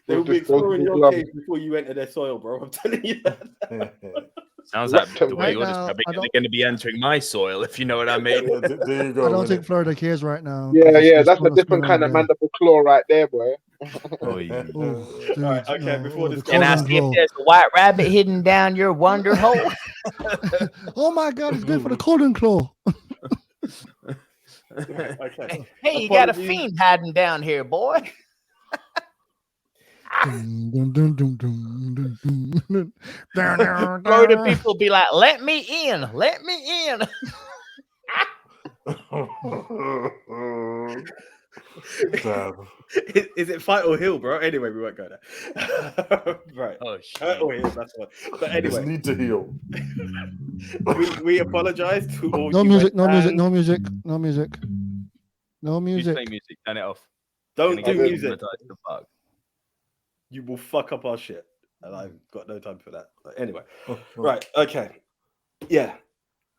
They will be exploring your cave before you enter their soil, bro. I'm telling you that. Sounds like the way Right you're now, describing I it, they're don't- going to be entering my soil, if you know what I mean. Yeah, there you go. I don't innit? think Florida cares right now. Yeah, There's that's a so much different going kind on of there. mandible claw right there, boy. Oh, Ooh, dude, Alright, okay, before the this Can I Colin see if roll. there's a white rabbit hidden down your wonder hole? Oh my God, it's good for the Golden Claw. Okay. Hey, you got a Apologies. fiend hiding down here, boy. Dun, dun, dun, dun, dun, dun, dun, dun. Dun, dun, Florida dun. people be like, let me in, let me in. Damn. Is it fight or heal, bro? Anyway, we won't go there. Right. Oh, Hurt shit. or heal, that's one. But I just anyway, need to heal. we apologize to all No you music, no fans. music, no music, no music. No You music. play music, turn it off. Don't Gonna do get music. demonetized the fuck. You will fuck up our shit. And I've got no time for that. But anyway. Right. Okay. Yeah.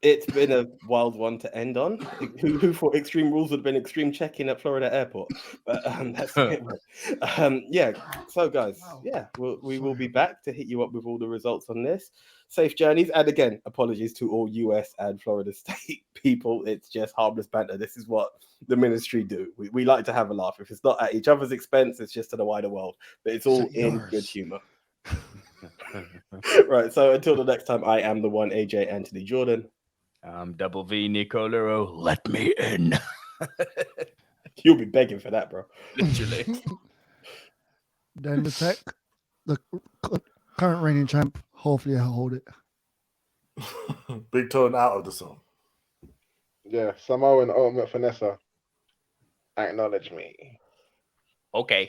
It's been a wild one to end on. Who thought Extreme Rules would have been extreme check-in at Florida Airport? But that's it, man. Yeah. So, guys, yeah, we will be back to hit you up with all the results on this. Safe journeys. And again, apologies to all US and Florida State people. It's just harmless banter. This is what the ministry do. We like to have a laugh. If it's not at each other's expense, it's just to the wider world. But it's all in good humor. Right. So until the next time, I am the one AJ Anthony Jordan. I'm Double V Nicolero. Let me in. You'll be begging for that, bro. Literally. Then the tech, the current reigning champ. Hopefully, I'll hold it. Big Tone out of the song. Yeah, Samoa and Ultimate Finessa. Acknowledge me. Okay.